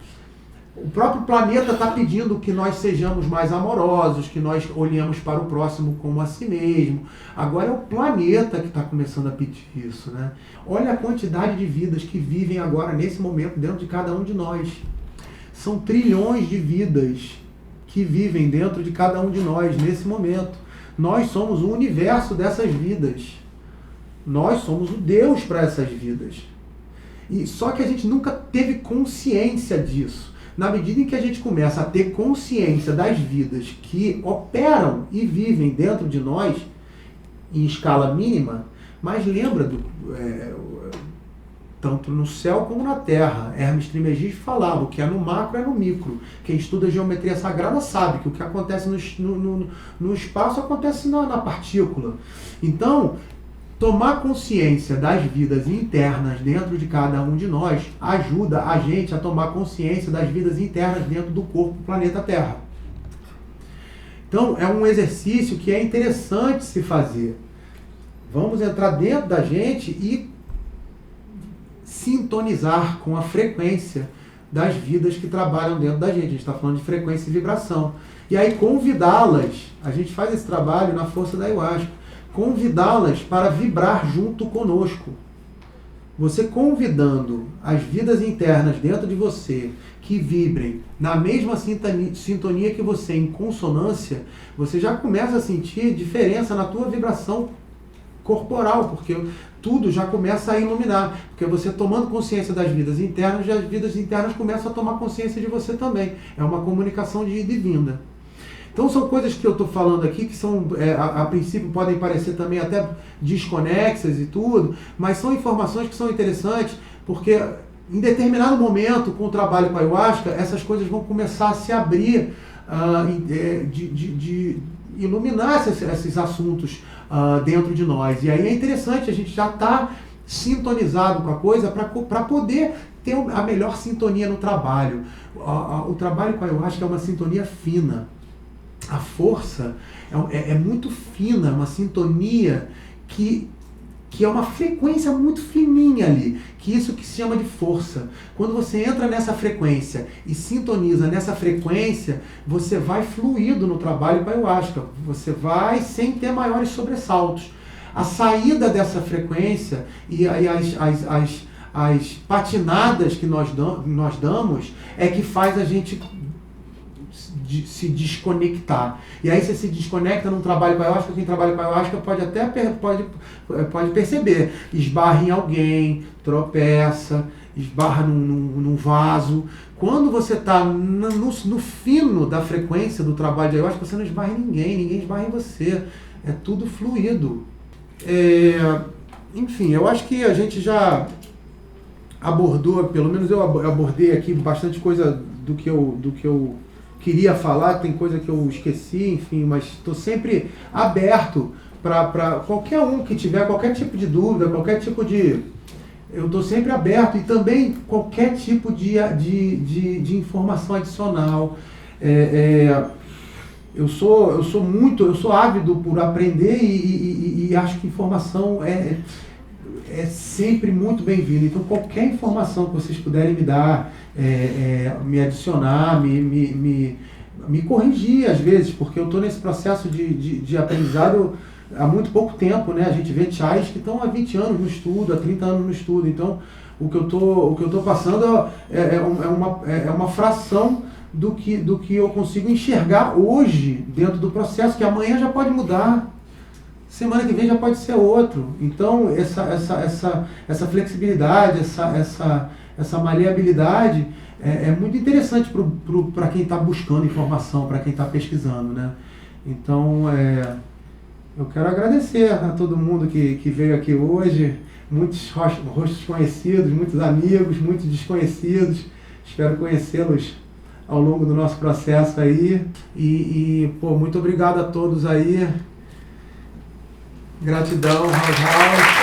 O próprio planeta está pedindo que nós sejamos mais amorosos, que nós olhemos para o próximo como a si mesmo. Agora é o planeta que está começando a pedir isso, né? Olha a quantidade de vidas que vivem agora, nesse momento, dentro de cada um de nós. São trilhões de vidas que vivem dentro de cada um de nós, nesse momento. Nós somos o universo dessas vidas. Nós somos o Deus para essas vidas. E só que a gente nunca teve consciência disso. Na medida em que a gente começa a ter consciência das vidas que operam e vivem dentro de nós, em escala mínima, mas lembra, tanto no céu como na terra, Hermes Trismegisto falava, o que é no macro é no micro. Quem estuda geometria sagrada sabe que o que acontece no espaço acontece na partícula. Então, tomar consciência das vidas internas dentro de cada um de nós ajuda a gente a tomar consciência das vidas internas dentro do corpo do planeta Terra. Então, é um exercício que é interessante se fazer. Vamos entrar dentro da gente e sintonizar com a frequência das vidas que trabalham dentro da gente. A gente está falando de frequência e vibração. E aí convidá-las, a gente faz esse trabalho na força da ayahuasca, convidá-las para vibrar junto conosco. Você convidando as vidas internas dentro de você que vibrem na mesma sintonia que você, em consonância, você já começa a sentir diferença na tua vibração corporal, porque tudo já começa a iluminar. Porque você tomando consciência das vidas internas, as vidas internas começam a tomar consciência de você também. É uma comunicação de ida e vinda. Então são coisas que eu estou falando aqui que são, a princípio podem parecer também até desconexas e tudo, mas são informações que são interessantes, porque em determinado momento, com o trabalho com a ayahuasca, essas coisas vão começar a se abrir, de iluminar esses assuntos dentro de nós. E aí é interessante, a gente já está sintonizado com a coisa para poder ter a melhor sintonia no trabalho. O trabalho com a ayahuasca é uma sintonia fina. A força é muito fina, uma sintonia que é uma frequência muito fininha ali, que isso que se chama de força. Quando você entra nessa frequência e sintoniza nessa frequência, você vai fluido no trabalho com a ayahuasca, você vai sem ter maiores sobressaltos. A saída dessa frequência e as patinadas que nós damos é que faz a gente se desconectar. E aí você se desconecta num trabalho com a ayahuasca, quem trabalha com a ayahuasca pode perceber. Esbarra em alguém, tropeça, esbarra num vaso. Quando você está no fino da frequência do trabalho de ayahuasca, você não esbarra em ninguém esbarra em você. É tudo fluido. Enfim, eu acho que a gente já abordou, pelo menos eu abordei aqui bastante coisa do que eu queria falar, tem coisa que eu esqueci, enfim, mas estou sempre aberto para qualquer um que tiver qualquer tipo de dúvida, qualquer tipo de... Eu estou sempre aberto e também qualquer tipo de informação adicional. Eu sou ávido por aprender e acho que informação é sempre muito bem-vinda. Então qualquer informação que vocês puderem me dar, me adicionar, me corrigir às vezes, porque eu estou nesse processo de aprendizado há muito pouco tempo, né? A gente vê chais que estão há 20 anos no estudo, há 30 anos no estudo, então o que eu tô passando é uma fração do que eu consigo enxergar hoje dentro do processo, que amanhã já pode mudar, semana que vem já pode ser outro. Então essa flexibilidade, essa maleabilidade é muito interessante para quem está buscando informação, para quem está pesquisando, né? Então eu quero agradecer a todo mundo que veio aqui hoje, muitos rostos conhecidos, muitos amigos, muitos desconhecidos. Espero conhecê-los ao longo do nosso processo aí. Pô, muito obrigado a todos aí. Gratidão, Raul.